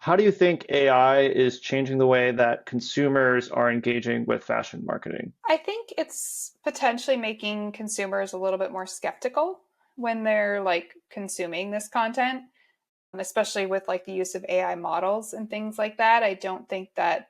How do you think AI is changing the way that consumers are engaging with fashion marketing? I think it's potentially making consumers a little bit more skeptical when they're like consuming this content, especially with like the use of AI models and things like that. I don't think that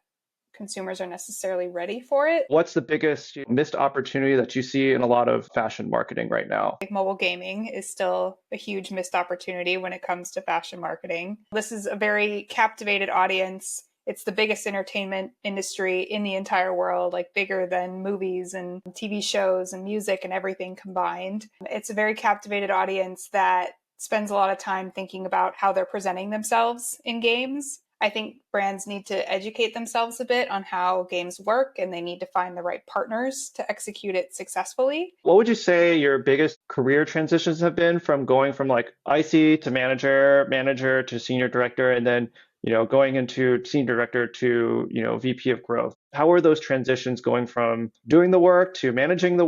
consumers are necessarily ready for it. What's the biggest missed opportunity that you see in a lot of fashion marketing right now? Like mobile gaming is still a huge missed opportunity when it comes to fashion marketing. This is a very captivated audience. It's the biggest entertainment industry in the entire world, like bigger than movies and TV shows and music and everything combined. It's a very captivated audience that spends a lot of time thinking about how they're presenting themselves in games. I think brands need to educate themselves a bit on how games work, and they need to find the right partners to execute it successfully. What would you say your biggest career transitions have been from going from like IC to manager, manager to senior director, and then, going into senior director to, VP of growth? How are those transitions going from doing the work to managing,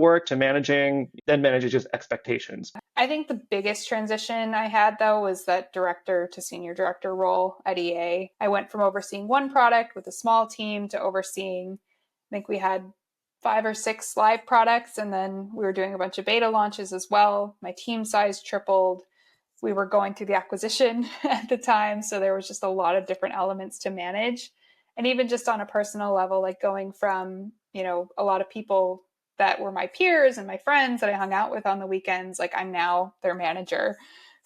then managing just expectations? I think the biggest transition I had though was that director to senior director role at EA. I went from overseeing one product with a small team to overseeing, I think we had 5 or 6 live products, and then we were doing a bunch of beta launches as well. My team size tripled. We were going through the acquisition at the time, so there was just a lot of different elements to manage. And even just on a personal level, like going from, a lot of people that were my peers and my friends that I hung out with on the weekends, like I'm now their manager.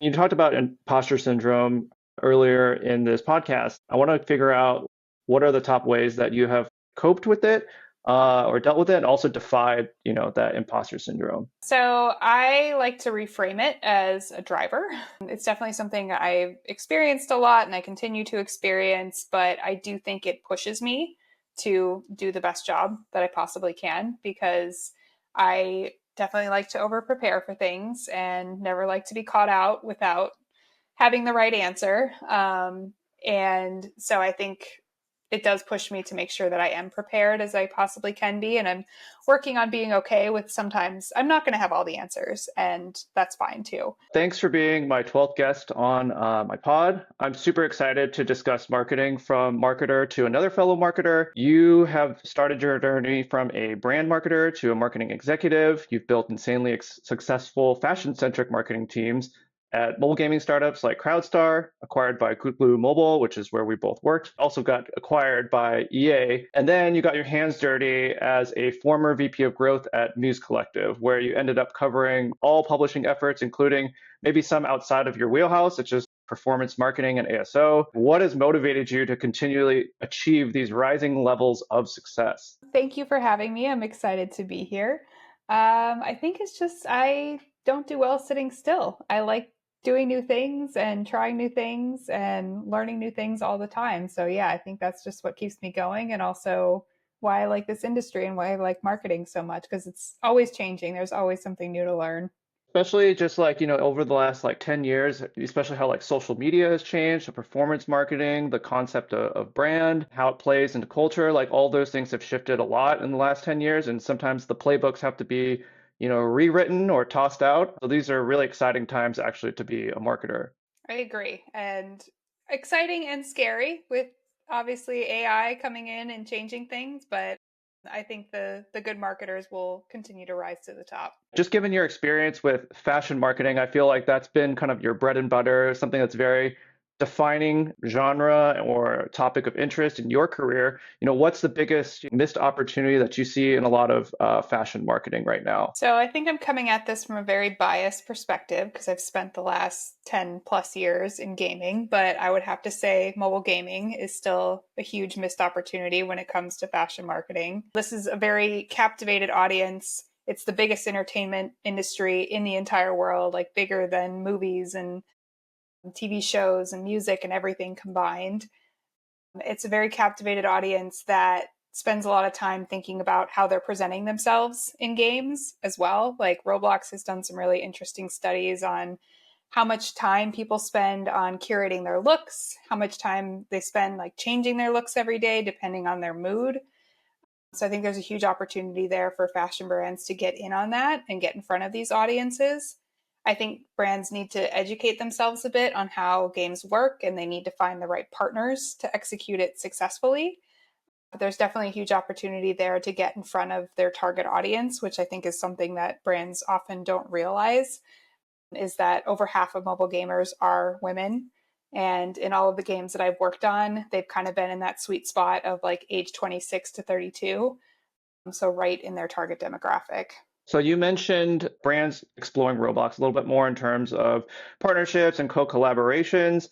You talked about imposter syndrome earlier in this podcast. I want to figure out what are the top ways that you have coped with it or dealt with it, and also defied, that imposter syndrome. So I like to reframe it as a driver. It's definitely something I've experienced a lot and I continue to experience, but I do think it pushes me to do the best job that I possibly can because I definitely like to over prepare for things and never like to be caught out without having the right answer. And so I think it does push me to make sure that I am prepared as I possibly can be. And I'm working on being okay with sometimes I'm not going to have all the answers, and that's fine too. Thanks for being my 12th guest on my pod. I'm super excited to discuss marketing from marketer to another fellow marketer. You have started your journey from a brand marketer to a marketing executive. You've built insanely successful fashion centric marketing teams at mobile gaming startups like Crowdstar, acquired by Glu Mobile, which is where we both worked, also got acquired by EA. And then you got your hands dirty as a former VP of growth at Muse Collective, where you ended up covering all publishing efforts, including maybe some outside of your wheelhouse, such as performance marketing and ASO. What has motivated you to continually achieve these rising levels of success? Thank you for having me. I'm excited to be here. I think it's just I don't do well sitting still. I like doing new things and trying new things and learning new things all the time. So, yeah, I think that's just what keeps me going, and also why I like this industry and why I like marketing so much because it's always changing. There's always something new to learn. Especially just like, over the last like 10 years, especially how like social media has changed, the performance marketing, the concept of brand, how it plays into culture, like all those things have shifted a lot in the last 10 years. And sometimes the playbooks have to be, rewritten or tossed out. So these are really exciting times actually to be a marketer. I agree. And exciting and scary with obviously AI coming in and changing things, but I think the good marketers will continue to rise to the top. Just given your experience with fashion marketing, I feel like that's been kind of your bread and butter, something that's very defining genre or topic of interest in your career. What's the biggest missed opportunity that you see in a lot of fashion marketing right now? So I think I'm coming at this from a very biased perspective because I've spent the last 10 plus years in gaming, but I would have to say mobile gaming is still a huge missed opportunity when it comes to fashion marketing. This is a very captivated audience. It's the biggest entertainment industry in the entire world, like bigger than movies and TV shows and music and everything combined. It's a very captivated audience that spends a lot of time thinking about how they're presenting themselves in games as well. Like Roblox has done some really interesting studies on how much time people spend on curating their looks, how much time they spend like changing their looks every day depending on their mood. So I think there's a huge opportunity there for fashion brands to get in on that and get in front of these audiences. I think brands need to educate themselves a bit on how games work, and they need to find the right partners to execute it successfully. But there's definitely a huge opportunity there to get in front of their target audience, which I think is something that brands often don't realize, is that over half of mobile gamers are women. And in all of the games that I've worked on, they've kind of been in that sweet spot of like age 26 to 32. So right in their target demographic. So you mentioned brands exploring Roblox a little bit more in terms of partnerships and co-collaborations.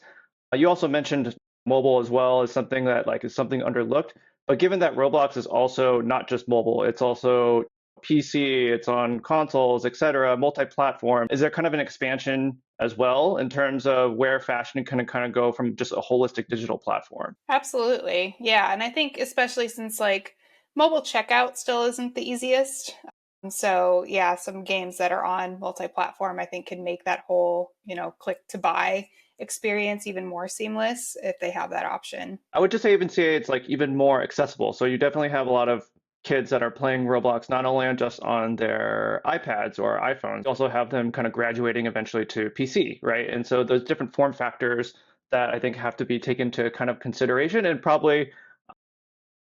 You also mentioned mobile as well as something that like is something underlooked. But given that Roblox is also not just mobile, it's also PC, it's on consoles, etc., multi-platform. Is there kind of an expansion as well in terms of where fashion can kind of go from just a holistic digital platform? Absolutely. Yeah. And I think especially since like mobile checkout still isn't the easiest. And so, yeah, some games that are on multi-platform, I think can make that whole, click to buy experience even more seamless if they have that option. I would just say even say it's like even more accessible. So you definitely have a lot of kids that are playing Roblox not only on just on their iPads or iPhones, you also have them kind of graduating eventually to PC, right? And so those different form factors that I think have to be taken to kind of consideration and probably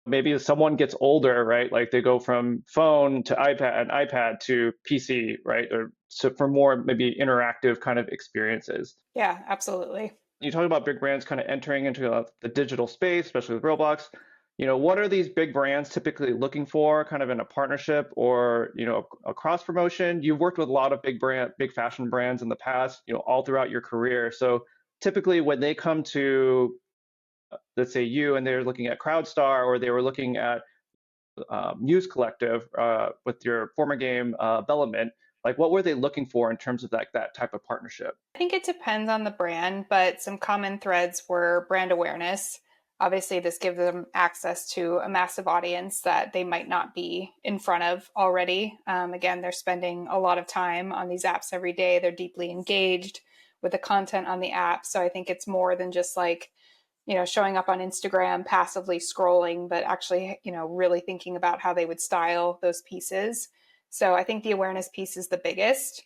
maybe as someone gets older, right? Like they go from phone to iPad and iPad to PC, right? Or so for more maybe interactive kind of experiences. Yeah, absolutely. You talk about big brands kind of entering into the digital space, especially with Roblox. What are these big brands typically looking for kind of in a partnership or, a cross promotion? You've worked with a lot of big fashion brands in the past, all throughout your career. So typically when they come to, let's say you, and they're looking at CrowdStar or they were looking at Muse Collective with your former game, Bellament, like what were they looking for in terms of like that type of partnership? I think it depends on the brand, but some common threads were brand awareness. Obviously, this gives them access to a massive audience that they might not be in front of already. Again, they're spending a lot of time on these apps every day. They're deeply engaged with the content on the app. So I think it's more than just like, showing up on Instagram, passively scrolling, but actually, really thinking about how they would style those pieces. So I think the awareness piece is the biggest.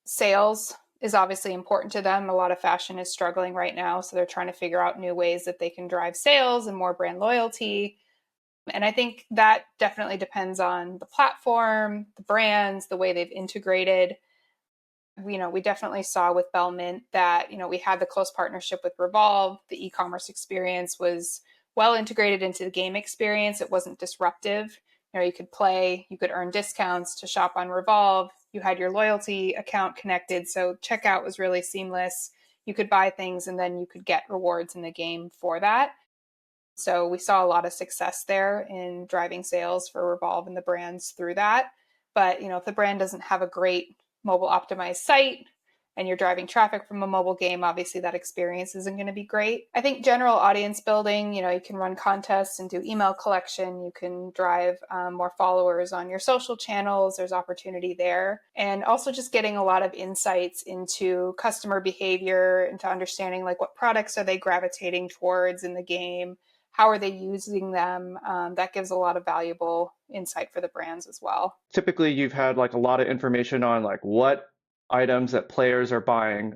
Sales is obviously important to them. A lot of fashion is struggling right now, so they're trying to figure out new ways that they can drive sales and more brand loyalty. And I think that definitely depends on the platform, the brands, the way they've integrated. We definitely saw with Bellmint that, we had the close partnership with Revolve. The e-commerce experience was well integrated into the game experience. It wasn't disruptive. You could play, you could earn discounts to shop on Revolve. You had your loyalty account connected. So checkout was really seamless. You could buy things and then you could get rewards in the game for that. So we saw a lot of success there in driving sales for Revolve and the brands through that. But, if the brand doesn't have a great mobile optimized site and you're driving traffic from a mobile game, obviously that experience isn't going to be great. I think general audience building, you can run contests and do email collection. You can drive more followers on your social channels. There's opportunity there. And also just getting a lot of insights into customer behavior, into understanding like what products are they gravitating towards in the game, how are they using them? That gives a lot of valuable insight for the brands as well. Typically you've had like a lot of information on like what items that players are buying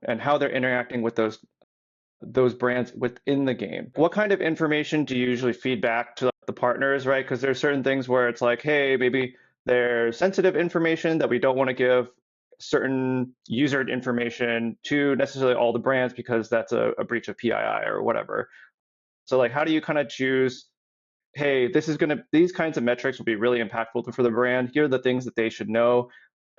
and how they're interacting with those brands within the game. What kind of information do you usually feed back to the partners, right? Because there's certain things where it's like, hey, maybe there's sensitive information that we don't want to give certain user information to necessarily all the brands because that's a breach of PII or whatever. So like how do you kind of choose, hey, these kinds of metrics will be really impactful for the brand. Here are the things that they should know.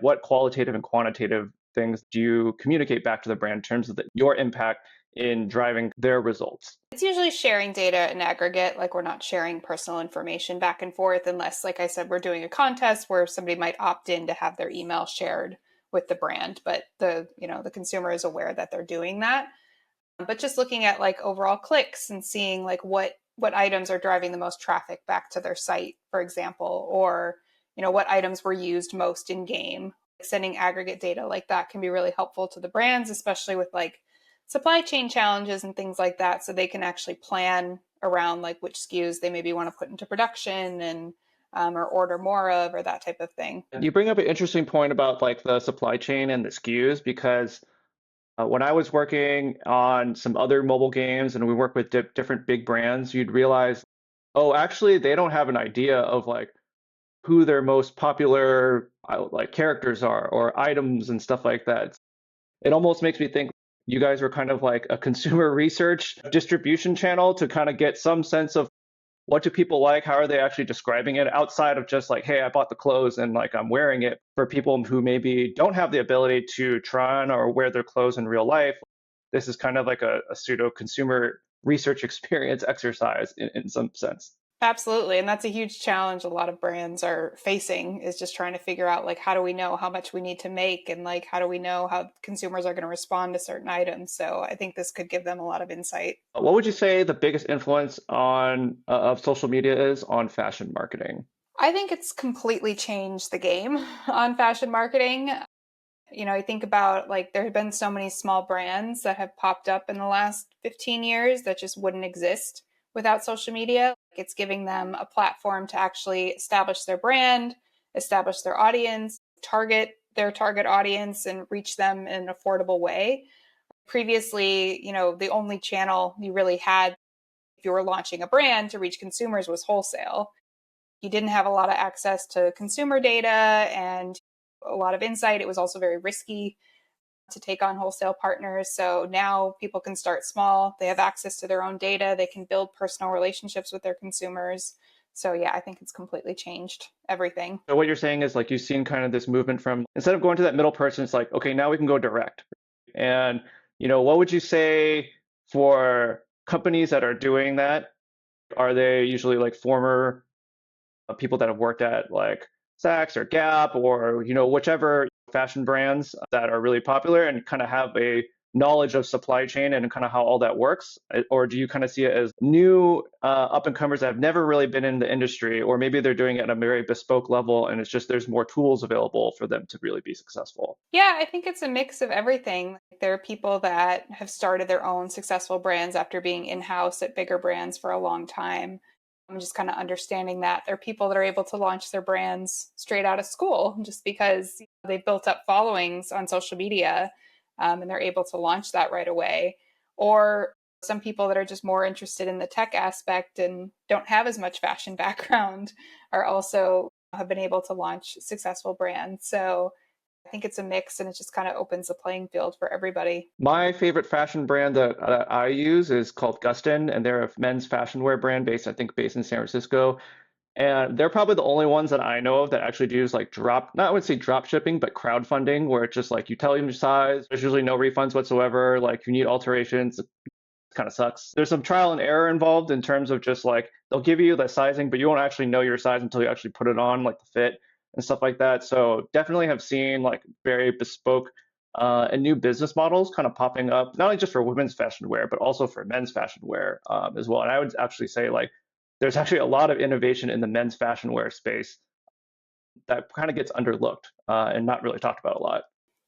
What qualitative and quantitative things do you communicate back to the brand in terms of your impact in driving their results? It's usually sharing data in aggregate, like we're not sharing personal information back and forth unless, like I said, we're doing a contest where somebody might opt in to have their email shared with the brand, but the consumer is aware that they're doing that. But just looking at like overall clicks and seeing like what items are driving the most traffic back to their site, for example, or what items were used most in game. Sending aggregate data like that can be really helpful to the brands, especially with like supply chain challenges and things like that, so they can actually plan around like which SKUs they maybe want to put into production and or order more of, or that type of thing. You bring up an interesting point about like the supply chain and the SKUs because when I was working on some other mobile games and we work with different big brands, you'd realize, oh, actually, they don't have an idea of like who their most popular like characters are or items and stuff like that. It almost makes me think you guys were kind of like a consumer research distribution channel to kind of get some sense of what do people like, how are they actually describing it outside of just like, hey, I bought the clothes and like I'm wearing it. For people who maybe don't have the ability to try on or wear their clothes in real life, this is kind of like a pseudo consumer research experience exercise in some sense. Absolutely. And that's a huge challenge a lot of brands are facing, is just trying to figure out like how do we know how much we need to make, and like how do we know how consumers are going to respond to certain items. So I think this could give them a lot of insight. What would you say the biggest influence on of social media is on fashion marketing? I think it's completely changed the game on fashion marketing. I think about like there have been so many small brands that have popped up in the last 15 years that just wouldn't exist without social media. It's giving them a platform to actually establish their brand, establish their audience, target their target audience, and reach them in an affordable way. Previously, the only channel you really had if you were launching a brand to reach consumers was wholesale. You didn't have a lot of access to consumer data and a lot of insight. It was also very risky to take on wholesale partners. So now people can start small. They have access to their own data. They can build personal relationships with their consumers. So yeah, I think it's completely changed everything. So what you're saying is like you've seen kind of this movement from instead of going to that middle person, it's like, okay, now we can go direct. And what would you say for companies that are doing that? Are they usually like former people that have worked at like Saks or Gap or whichever fashion brands that are really popular and kind of have a knowledge of supply chain and kind of how all that works? Or do you kind of see it as new up and comers that have never really been in the industry, or maybe they're doing it at a very bespoke level and it's just there's more tools available for them to really be successful? Yeah, I think it's a mix of everything. There are people that have started their own successful brands after being in house at bigger brands for a long time. I'm just kind of understanding that. There are people that are able to launch their brands straight out of school just because they've built up followings on social media, and they're able to launch that right away. Or some people that are just more interested in the tech aspect and don't have as much fashion background are also have been able to launch successful brands. So I think it's a mix, and it just kind of opens the playing field for everybody. My favorite fashion brand that I use is called Gustin, and they're a men's fashion wear brand based in San Francisco. And they're probably the only ones that I know of that actually do like not I would say drop shipping, but crowdfunding, where it's just like you tell them your size, there's usually no refunds whatsoever. Like you need alterations, it kind of sucks. There's some trial and error involved in terms of just like they'll give you the sizing, but you won't actually know your size until you actually put it on, like the fit and stuff like that. So definitely have seen like very bespoke and new business models kind of popping up, not only just for women's fashion wear, but also for men's fashion wear as well. And I would actually say like there's actually a lot of innovation in the men's fashion wear space that kind of gets underlooked and not really talked about a lot.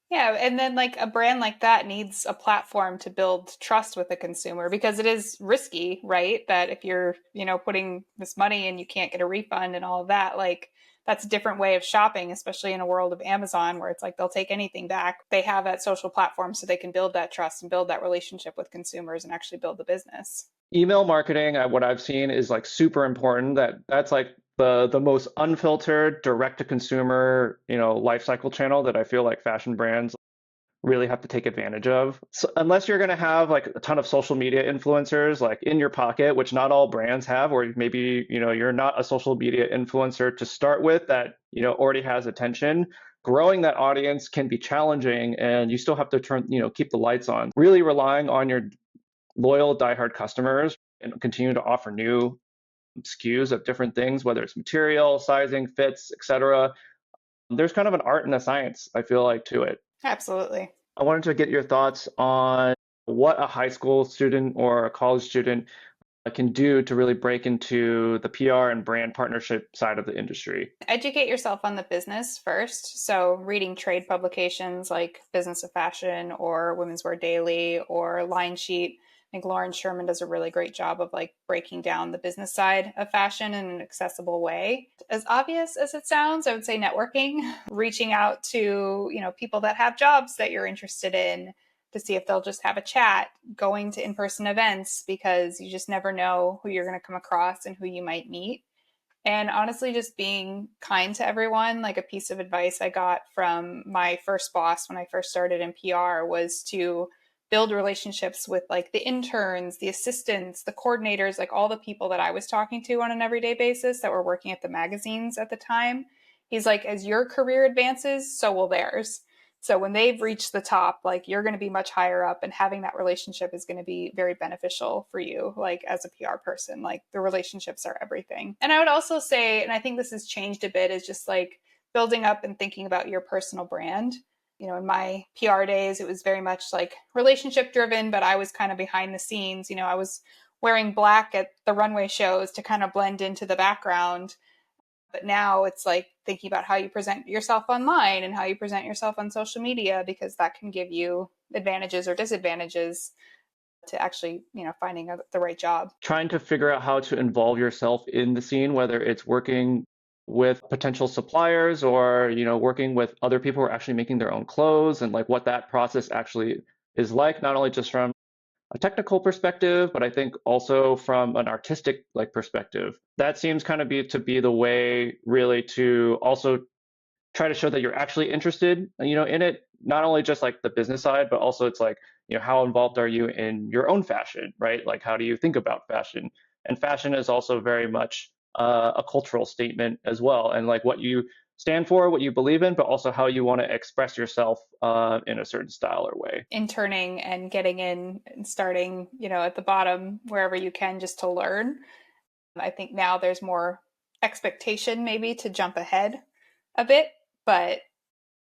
Yeah, and then like a brand like that needs a platform to build trust with the consumer, because it is risky, right? That if you're, putting this money and you can't get a refund and all of that, like that's a different way of shopping, especially in a world of Amazon where it's like they'll take anything back. They have that social platform so they can build that trust and build that relationship with consumers and actually build the business. Email marketing, what I've seen is like super important. That's like the most unfiltered, direct to consumer, life cycle channel that I feel like fashion brands really have to take advantage of. So unless you're going to have like a ton of social media influencers like in your pocket, which not all brands have, or maybe you're not a social media influencer to start with that already has attention. Growing that audience can be challenging, and you still have to keep the lights on. Really relying on your loyal diehard customers and continue to offer new SKUs of different things, whether it's material, sizing, fits, etc. There's kind of an art and a science, I feel like, to it. Absolutely. I wanted to get your thoughts on what a high school student or a college student can do to really break into the PR and brand partnership side of the industry. Educate yourself on the business first. So, reading trade publications like Business of Fashion or Women's Wear Daily or Line Sheet, think Lauren Sherman does a really great job of like breaking down the business side of fashion in an accessible way. As obvious as it sounds, I would say networking, reaching out to, people that have jobs that you're interested in to see if they'll just have a chat, going to in-person events, because you just never know who you're going to come across and who you might meet. And honestly, just being kind to everyone. Like, a piece of advice I got from my first boss when I first started in PR was to build relationships with like the interns, the assistants, the coordinators, like all the people that I was talking to on an everyday basis that were working at the magazines at the time. He's like, as your career advances, so will theirs. So when they've reached the top, like, you're going to be much higher up, and having that relationship is going to be very beneficial for you, like as a PR person. Like, the relationships are everything. And I would also say, and I think this has changed a bit, is just like building up and thinking about your personal brand. In my PR days, it was very much like relationship driven, but I was kind of behind the scenes. I was wearing black at the runway shows to kind of blend into the background. But now it's like thinking about how you present yourself online and how you present yourself on social media, because that can give you advantages or disadvantages to actually, finding the right job. Trying to figure out how to involve yourself in the scene, whether it's working with potential suppliers or, working with other people who are actually making their own clothes, and like what that process actually is like, not only just from a technical perspective, but I think also from an artistic perspective. That seems kind of to be the way really to also try to show that you're actually interested, in it, not only just like the business side, but also it's like, how involved are you in your own fashion, right? Like, how do you think about fashion? And fashion is also very much a cultural statement as well, and like what you stand for, what you believe in, but also how you want to express yourself in a certain style or way. Interning and getting in and starting, at the bottom wherever you can, just to learn. I think now there's more expectation maybe to jump ahead a bit, but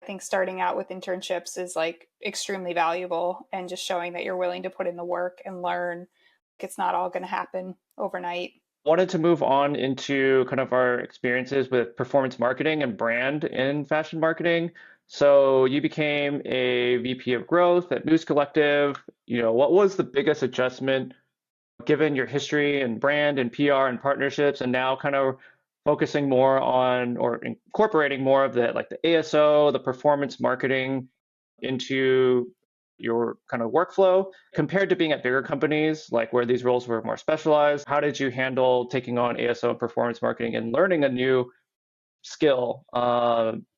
I think starting out with internships is like extremely valuable, and just showing that you're willing to put in the work and learn. It's not all going to happen overnight. Wanted to move on into kind of our experiences with performance marketing and brand in fashion marketing. So you became a VP of growth at Moose Collective. What was the biggest adjustment given your history and brand and PR and partnerships, and now kind of focusing more on or incorporating more of the ASO, the performance marketing into your kind of workflow compared to being at bigger companies, like where these roles were more specialized? How did you handle taking on ASO and performance marketing and learning a new skill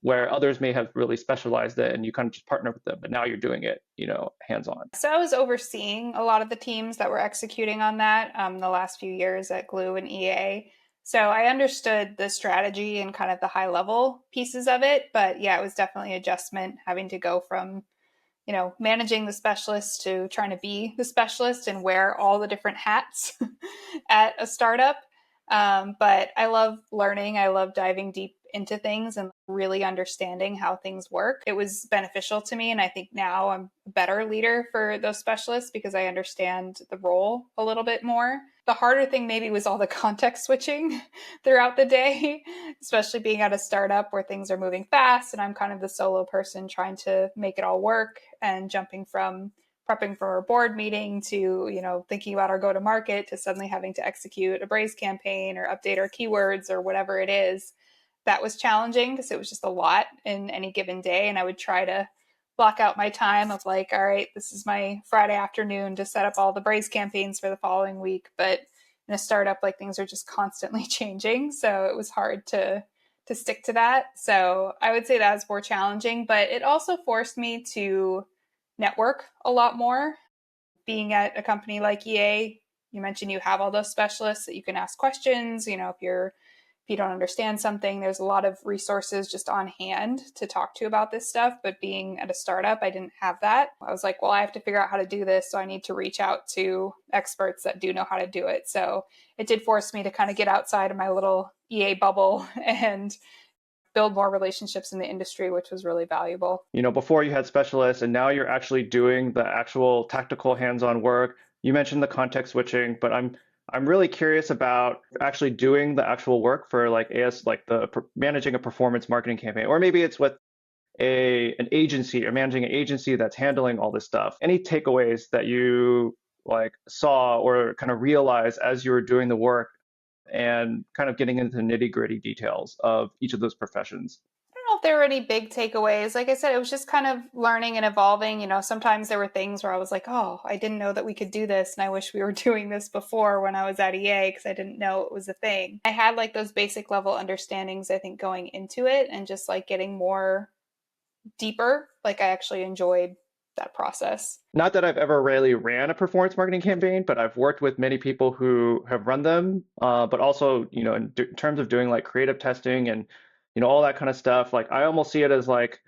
where others may have really specialized it and you kind of just partner with them, but now you're doing it, hands-on? So I was overseeing a lot of the teams that were executing on that the last few years at Glu and EA. So I understood the strategy and kind of the high level pieces of it. But yeah, it was definitely an adjustment, having to go from, managing the specialist to trying to be the specialist and wear all the different hats at a startup. But I love learning. I love diving deep into things and really understanding how things work. It was beneficial to me. And I think now I'm a better leader for those specialists because I understand the role a little bit more. The harder thing maybe was all the context switching throughout the day, especially being at a startup where things are moving fast and I'm kind of the solo person trying to make it all work, and jumping from prepping for a board meeting to, thinking about our go-to-market to suddenly having to execute a Braze campaign or update our keywords or whatever it is. That was challenging because it was just a lot in any given day. And I would try to block out my time of like, all right, this is my Friday afternoon to set up all the Braze campaigns for the following week. But in a startup, like, things are just constantly changing. So it was hard to stick to that. So I would say that was more challenging, but it also forced me to network a lot more. Being at a company like EA, you mentioned you have all those specialists that you can ask questions. If you don't understand something, there's a lot of resources just on hand to talk to about this stuff. But being at a startup, I didn't have that. I was like, well, I have to figure out how to do this. So I need to reach out to experts that do know how to do it. So it did force me to kind of get outside of my little EA bubble and build more relationships in the industry, which was really valuable. Before you had specialists and now you're actually doing the actual tactical hands-on work. You mentioned the context switching, but I'm really curious about actually doing the actual work for managing a performance marketing campaign, or maybe it's with an agency or managing an agency that's handling all this stuff. Any takeaways that you like saw or kind of realized as you were doing the work and kind of getting into the nitty-gritty details of each of those professions? Don't know if there were any big takeaways. Like I said, it was just kind of learning and evolving. Sometimes there were things where I was like, oh, I didn't know that we could do this. And I wish we were doing this before when I was at EA because I didn't know it was a thing. I had like those basic level understandings, I think, going into it and just like getting more deeper. Like I actually enjoyed that process. Not that I've ever really ran a performance marketing campaign, but I've worked with many people who have run them. But also, in terms of doing like creative testing and, all that kind of stuff, like I almost see it as like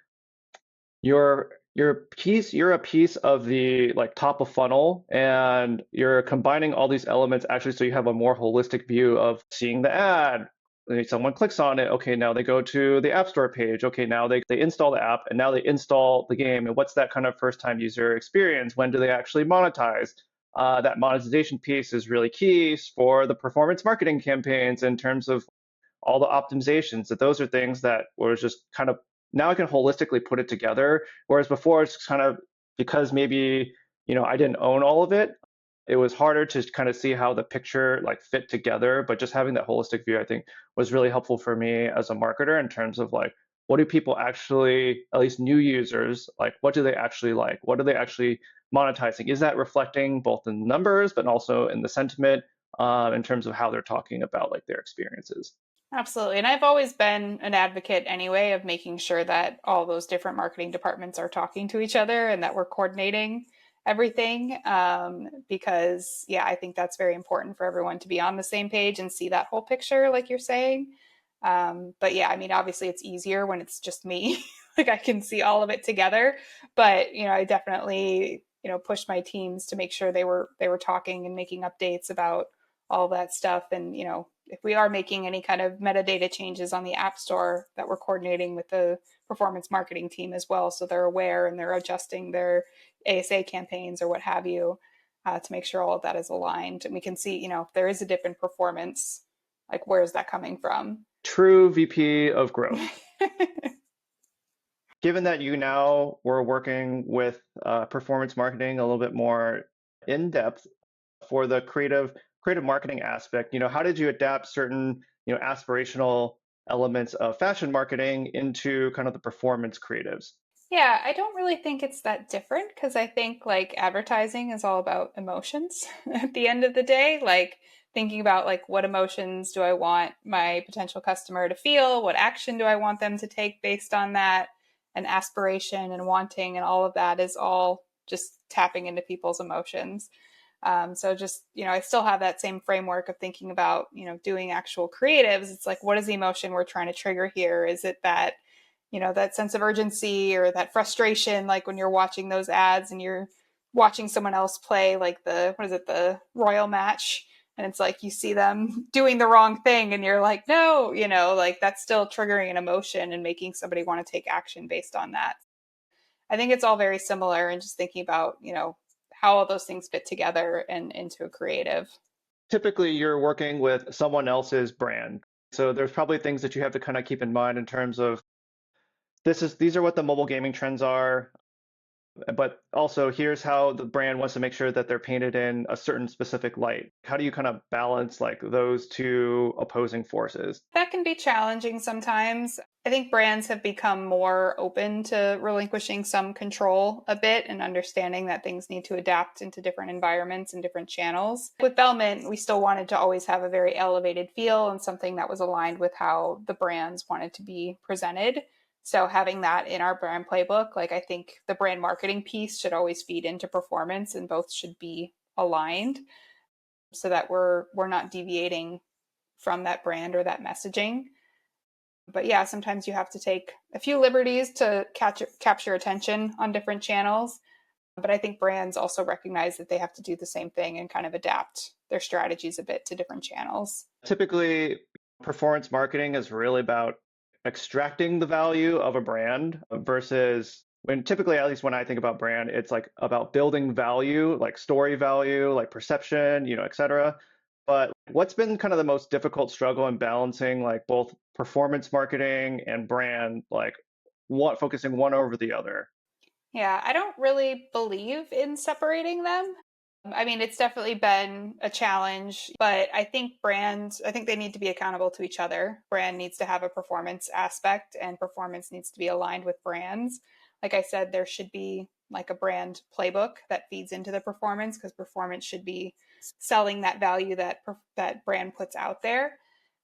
you're a piece of the like top of funnel, and you're combining all these elements actually so you have a more holistic view of seeing the ad. Someone clicks on it, okay, now they go to the app store page, okay, now they install the app, and now they install the game, and what's that kind of first time user experience? When do they actually monetize? That monetization piece is really key for the performance marketing campaigns in terms of all the optimizations. That those are things that were just kind of, now I can holistically put it together. Whereas before it's kind of, because maybe, I didn't own all of it, it was harder to kind of see how the picture like fit together. But just having that holistic view, I think, was really helpful for me as a marketer in terms of like, what do people actually, at least new users, like what do they actually like? What are they actually monetizing? Is that reflecting both in the numbers, but also in the sentiment, in terms of how they're talking about like their experiences? Absolutely. And I've always been an advocate anyway of making sure that all those different marketing departments are talking to each other and that we're coordinating everything. Because, yeah, I think that's very important for everyone to be on the same page and see that whole picture, like you're saying. But yeah, I mean, obviously it's easier when it's just me. Like I can see all of it together. But, I definitely, pushed my teams to make sure they were talking and making updates about all that stuff. And, if we are making any kind of metadata changes on the App Store, that we're coordinating with the performance marketing team as well. So they're aware and they're adjusting their ASA campaigns or what have you, to make sure all of that is aligned. And we can see, if there is a dip in performance, like where is that coming from? True VP of growth. Given that you now were working with performance marketing a little bit more in depth for the creative marketing aspect, how did you adapt certain, aspirational elements of fashion marketing into kind of the performance creatives? Yeah, I don't really think it's that different because I think like advertising is all about emotions at the end of the day. Like thinking about like what emotions do I want my potential customer to feel? What action do I want them to take based on that? And aspiration and wanting and all of that is all just tapping into people's emotions. So just, I still have that same framework of thinking about, doing actual creatives. It's like, what is the emotion we're trying to trigger here? Is it that, that sense of urgency or that frustration, like when you're watching those ads and you're watching someone else play like the royal match, and it's like you see them doing the wrong thing and you're like, no, like that's still triggering an emotion and making somebody want to take action based on that. I think it's all very similar, and just thinking about, how all those things fit together and into a creative. Typically, you're working with someone else's brand. So there's probably things that you have to kind of keep in mind in terms of these are what the mobile gaming trends are, but also here's how the brand wants to make sure that they're painted in a certain specific light. How do you kind of balance like those two opposing forces? That can be challenging sometimes. I think brands have become more open to relinquishing some control a bit and understanding that things need to adapt into different environments and different channels. With Belmont, we still wanted to always have a very elevated feel and something that was aligned with how the brands wanted to be presented. So having that in our brand playbook, like I think the brand marketing piece should always feed into performance and both should be aligned so that we're not deviating from that brand or that messaging. But yeah, sometimes you have to take a few liberties to capture attention on different channels. But I think brands also recognize that they have to do the same thing and kind of adapt their strategies a bit to different channels. Typically, performance marketing is really about extracting the value of a brand versus when typically, at least when I think about brand, it's like about building value, like story value, like perception, et cetera. But what's been kind of the most difficult struggle in balancing like both performance marketing and brand, like what focusing one over the other? Yeah, I don't really believe in separating them. I mean, it's definitely been a challenge, but I think I think they need to be accountable to each other. Brand needs to have a performance aspect, and performance needs to be aligned with brands. Like I said, there should be like a brand playbook that feeds into the performance, because performance should be selling that value that brand puts out there.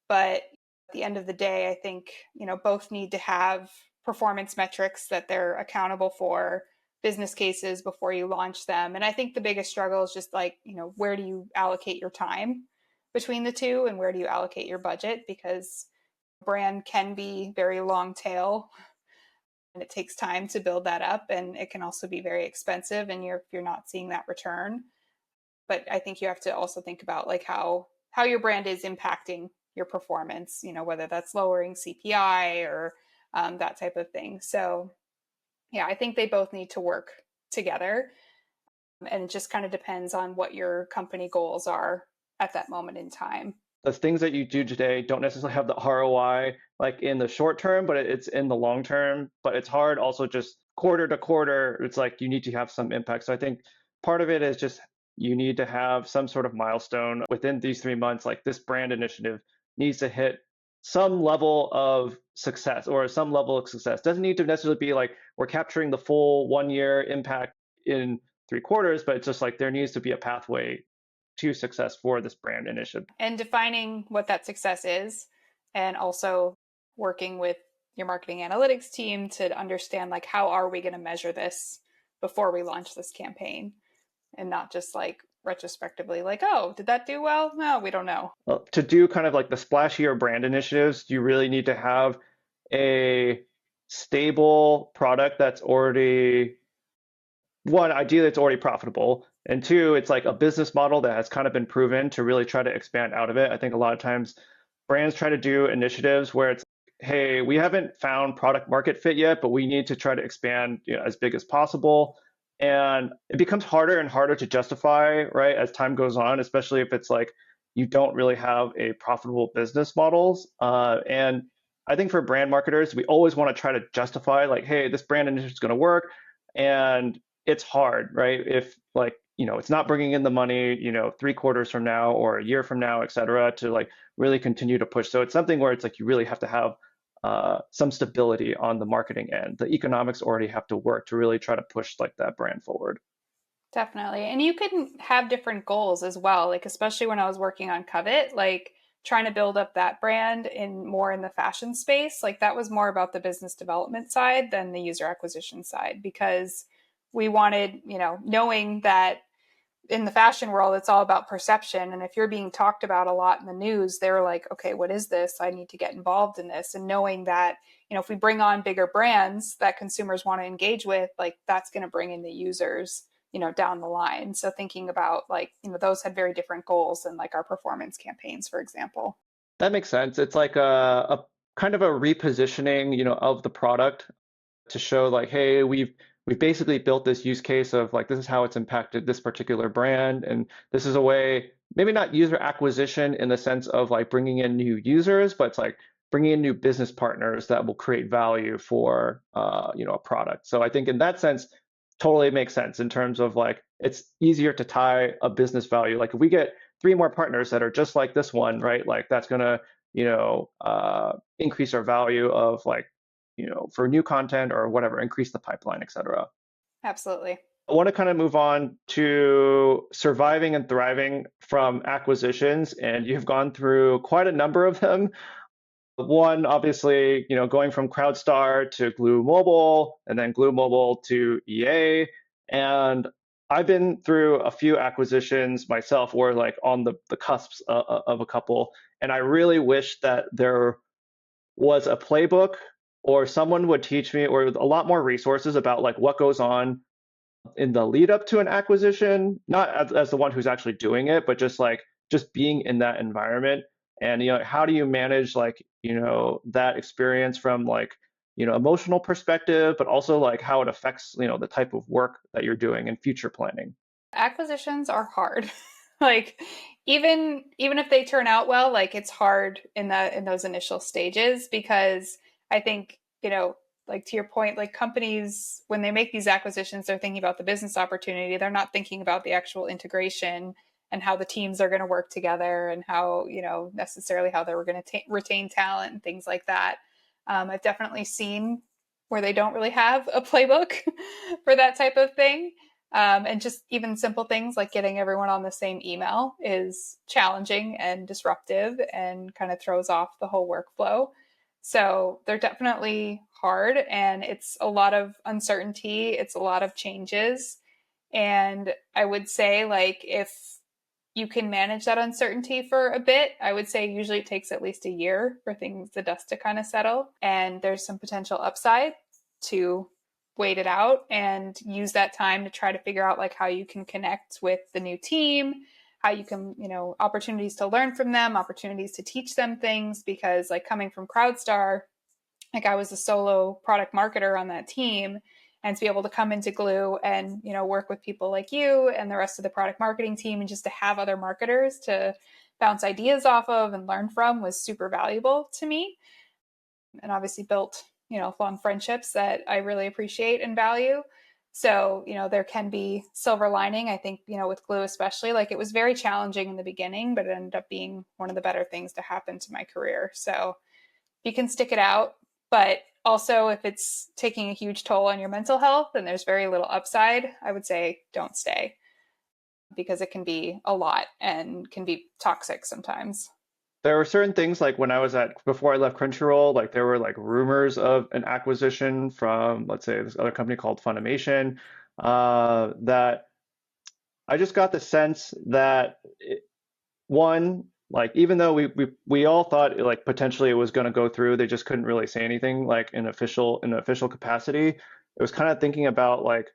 But at the end of the day, I think, both need to have performance metrics that they're accountable for, business cases before you launch them. And I think the biggest struggle is just like, where do you allocate your time between the two, and where do you allocate your budget? Because brand can be very long tail, and it takes time to build that up, and it can also be very expensive, and you're not seeing that return. But I think you have to also think about like how your brand is impacting your performance, whether that's lowering CPI or that type of thing. So yeah, I think they both need to work together. And it just kind of depends on what your company goals are at that moment in time. The things that you do today don't necessarily have the ROI like in the short term, but it's in the long term. But it's hard also just quarter to quarter. It's like you need to have some impact. So I think part of it is just you need to have some sort of milestone within these 3 months. Like this brand initiative needs to hit some level of success or some level of success. Doesn't need to necessarily be like we're capturing the full 1 year impact in 3 quarters, but it's just like there needs to be a pathway to success for this brand initiative. And defining what that success is, and also working with your marketing analytics team to understand like how are we going to measure this before we launch this campaign, and not just like retrospectively like, oh, did that do well? No, we don't know. Well, to do kind of like the splashier brand initiatives, you really need to have a stable product that's already, one, ideally it's already profitable, and two, it's like a business model that has kind of been proven to really try to expand out of it. I think a lot of times brands try to do initiatives where it's, hey, we haven't found product market fit yet, but we need to try to expand, as big as possible. And it becomes harder and harder to justify, right, as time goes on, especially if it's like you don't really have a profitable business models. And I think for brand marketers, we always want to try to justify like, hey, this brand initiative is going to work. And it's hard, right? If like, it's not bringing in the money, 3 quarters from now or a year from now, et cetera, to like really continue to push. So it's something where it's like you really have to have some stability on the marketing end. The economics already have to work to really try to push like that brand forward. Definitely. And you can have different goals as well. Like, especially when I was working on Covet, like trying to build up that brand in the fashion space, like that was more about the business development side than the user acquisition side, because we wanted, knowing that in the fashion world, it's all about perception. And if you're being talked about a lot in the news, they're like, okay, what is this? I need to get involved in this. And knowing that, if we bring on bigger brands that consumers want to engage with, like that's going to bring in the users, down the line. So thinking about like, those had very different goals than like our performance campaigns, for example. That makes sense. It's like a kind of a repositioning, of the product to show like, hey, we've basically built this use case of like this is how it's impacted this particular brand, and this is a way, maybe not user acquisition in the sense of like bringing in new users, but it's like bringing in new business partners that will create value for a product. So I think in that sense, totally makes sense in terms of like it's easier to tie a business value. Like if we get 3 more partners that are just like this one, right? Like that's gonna increase our value of like for new content or whatever, increase the pipeline, et cetera. Absolutely. I want to kind of move on to surviving and thriving from acquisitions, and you've gone through quite a number of them. One, obviously, going from CrowdStar to Glu Mobile, and then Glu Mobile to EA. And I've been through a few acquisitions myself, or like on the cusps of a couple. And I really wish that there was a playbook or someone would teach me, or a lot more resources about like what goes on in the lead up to an acquisition, not as the one who's actually doing it, but just being in that environment. And how do you manage like that experience from like emotional perspective, but also like how it affects the type of work that you're doing and future planning. Acquisitions are hard. Like even if they turn out well, like it's hard in those initial stages, because I think, like to your point, like companies, when they make these acquisitions, they're thinking about the business opportunity. They're not thinking about the actual integration and how the teams are going to work together and how, necessarily how they were going to retain talent and things like that. I've definitely seen where they don't really have a playbook for that type of thing. And just even simple things like getting everyone on the same email is challenging and disruptive and kind of throws off the whole workflow. So they're definitely hard, and it's a lot of uncertainty. It's a lot of changes. And I would say, like, if you can manage that uncertainty for a bit, I would say usually it takes at least a year for the dust to kind of settle. And there's some potential upside to wait it out and use that time to try to figure out like how you can connect with the new team, how you can, opportunities to learn from them, opportunities to teach them things, because like coming from CrowdStar, like I was a solo product marketer on that team, and to be able to come into Glu and, work with people like you and the rest of the product marketing team, and just to have other marketers to bounce ideas off of and learn from was super valuable to me. And obviously built, long friendships that I really appreciate and value. So, there can be silver lining. I think, with Glu especially, like it was very challenging in the beginning, but it ended up being one of the better things to happen to my career. So you can stick it out, but also if it's taking a huge toll on your mental health and there's very little upside, I would say don't stay, because it can be a lot and can be toxic sometimes. There were certain things like before I left Crunchyroll, like there were like rumors of an acquisition from, let's say, this other company called Funimation, that I just got the sense that one, like even though we all thought like potentially it was going to go through, they just couldn't really say anything like in official capacity. It was kind of thinking about like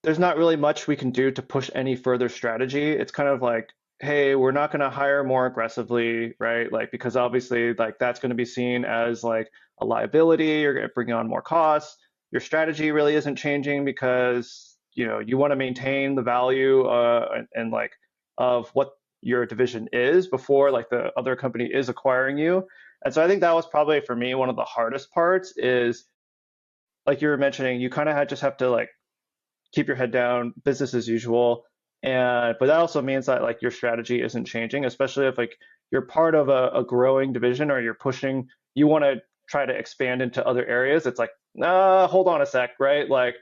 there's not really much we can do to push any further strategy. It's kind of like, hey, we're not going to hire more aggressively, right? Like, because obviously, like, that's going to be seen as like a liability. You're going to bring on more costs. Your strategy really isn't changing because, you want to maintain the value and like of what your division is before like the other company is acquiring you. And so I think that was probably for me one of the hardest parts is like you were mentioning, you kind of just have to like keep your head down, business as usual. And but that also means that like your strategy isn't changing, especially if like you're part of a growing division or you want to try to expand into other areas. It's like, nah, hold on a sec, right? Like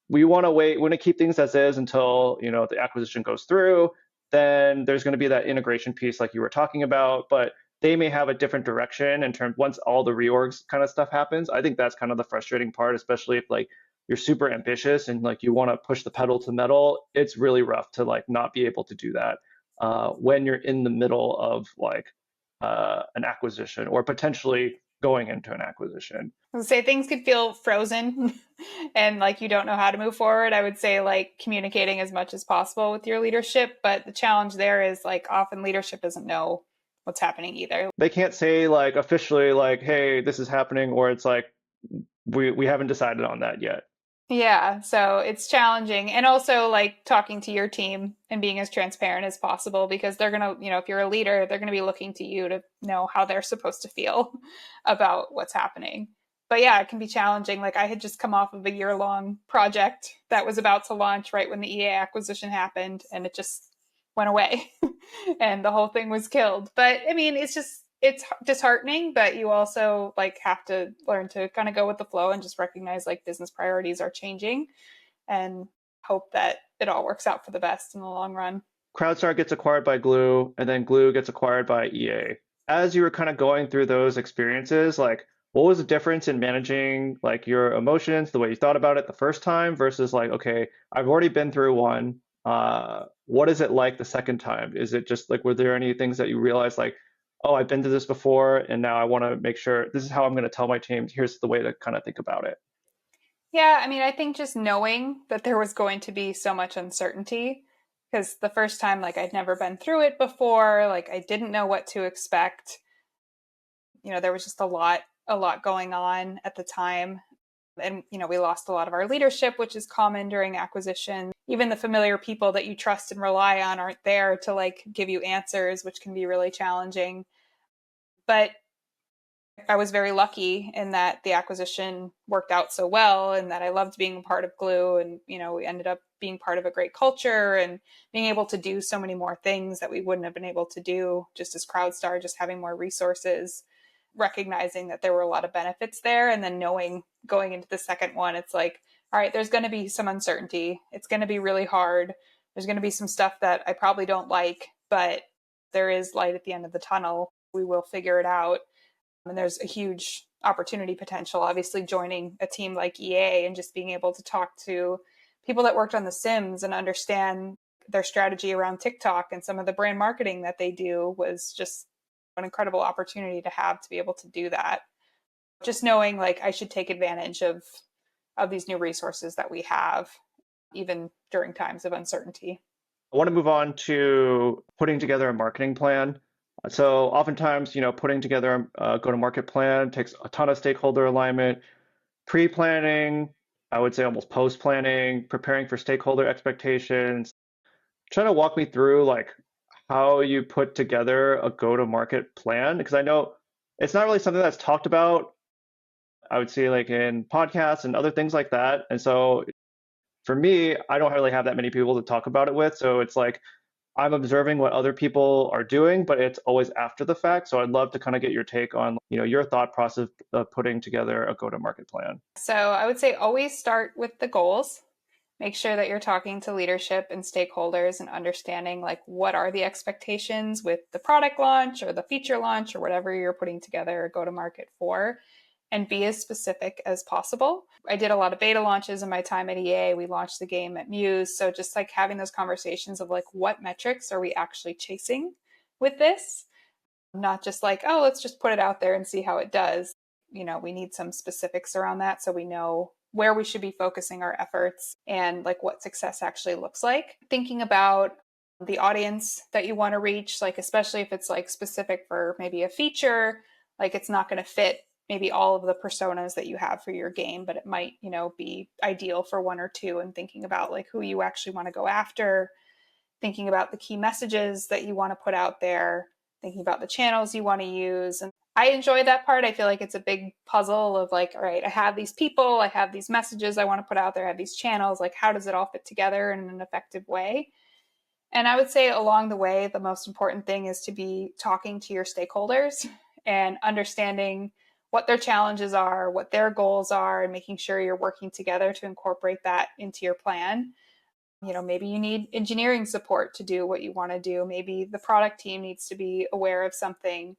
we want to keep things as is until, the acquisition goes through. Then there's going to be that integration piece like you were talking about, but they may have a different direction in terms once all the reorgs kind of stuff happens. I think that's kind of the frustrating part, especially if like you're super ambitious and like you want to push the pedal to metal. It's really rough to like not be able to do that when you're in the middle of like an acquisition or potentially going into an acquisition. I would say things could feel frozen and like you don't know how to move forward. I would say like communicating as much as possible with your leadership, but the challenge there is like often leadership doesn't know what's happening either. They can't say like officially like, hey, this is happening, or it's like we haven't decided on that yet. Yeah, so it's challenging. And also like talking to your team and being as transparent as possible, because they're going to, if you're a leader, they're going to be looking to you to know how they're supposed to feel about what's happening. But yeah, it can be challenging. Like I had just come off of a year-long project that was about to launch right when the EA acquisition happened, and it just went away and the whole thing was killed. But I mean, it's disheartening, but you also like have to learn to kind of go with the flow and just recognize like business priorities are changing and hope that it all works out for the best in the long run. CrowdStar gets acquired by Glu, and then Glu gets acquired by EA. As you were kind of going through those experiences, like what was the difference in managing like your emotions, the way you thought about it the first time versus like, okay, I've already been through one. What is it like the second time? Is it just like, were there any things that you realized like, oh, I've been through this before, and now I want to make sure this is how I'm going to tell my team. Here's the way to kind of think about it. Yeah, I mean, I think just knowing that there was going to be so much uncertainty, because the first time, like, I'd never been through it before, like, I didn't know what to expect. There was just a lot going on at the time. And, we lost a lot of our leadership, which is common during acquisition. Even the familiar people that you trust and rely on aren't there to, like, give you answers, which can be really challenging. But I was very lucky in that the acquisition worked out so well and that I loved being a part of Glu, and we ended up being part of a great culture and being able to do so many more things that we wouldn't have been able to do just as CrowdStar, just having more resources, recognizing that there were a lot of benefits there, and then knowing going into the second one, it's like, all right, there's going to be some uncertainty. It's going to be really hard. There's going to be some stuff that I probably don't like, but there is light at the end of the tunnel. We will figure it out. And there's a huge opportunity potential, obviously joining a team like EA and just being able to talk to people that worked on The Sims and understand their strategy around TikTok and some of the brand marketing that they do was just an incredible opportunity to have to be able to do that. Just knowing like I should take advantage of these new resources that we have, even during times of uncertainty. I want to move on to putting together a marketing plan. So oftentimes, putting together a go-to-market plan takes a ton of stakeholder alignment, pre-planning, I would say almost post-planning, preparing for stakeholder expectations. Trying to walk me through like how you put together a go-to-market plan, because I know it's not really something that's talked about, I would say like in podcasts and other things like that. And so for me, I don't really have that many people to talk about it with. So it's like I'm observing what other people are doing, but it's always after the fact. So I'd love to kind of get your take on, your thought process of putting together a go-to-market plan. So I would say always start with the goals. Make sure that you're talking to leadership and stakeholders and understanding like what are the expectations with the product launch or the feature launch or whatever you're putting together a go-to-market for, and be as specific as possible. I did a lot of beta launches in my time at EA. We launched the game at Muse. So just like having those conversations of like, what metrics are we actually chasing with this? Not just like, oh, let's just put it out there and see how it does. We need some specifics around that so we know where we should be focusing our efforts and like what success actually looks like. Thinking about the audience that you want to reach, like especially if it's like specific for maybe a feature, like it's not going to fit maybe all of the personas that you have for your game, but it might, be ideal for one or two, and thinking about like who you actually want to go after, thinking about the key messages that you want to put out there, thinking about the channels you want to use. And I enjoy that part. I feel like it's a big puzzle of like, all right, I have these people, I have these messages I want to put out there, I have these channels, like how does it all fit together in an effective way? And I would say along the way, the most important thing is to be talking to your stakeholders and understanding what their challenges are, what their goals are, and making sure you're working together to incorporate that into your plan. Maybe you need engineering support to do what you want to do. Maybe the product team needs to be aware of something,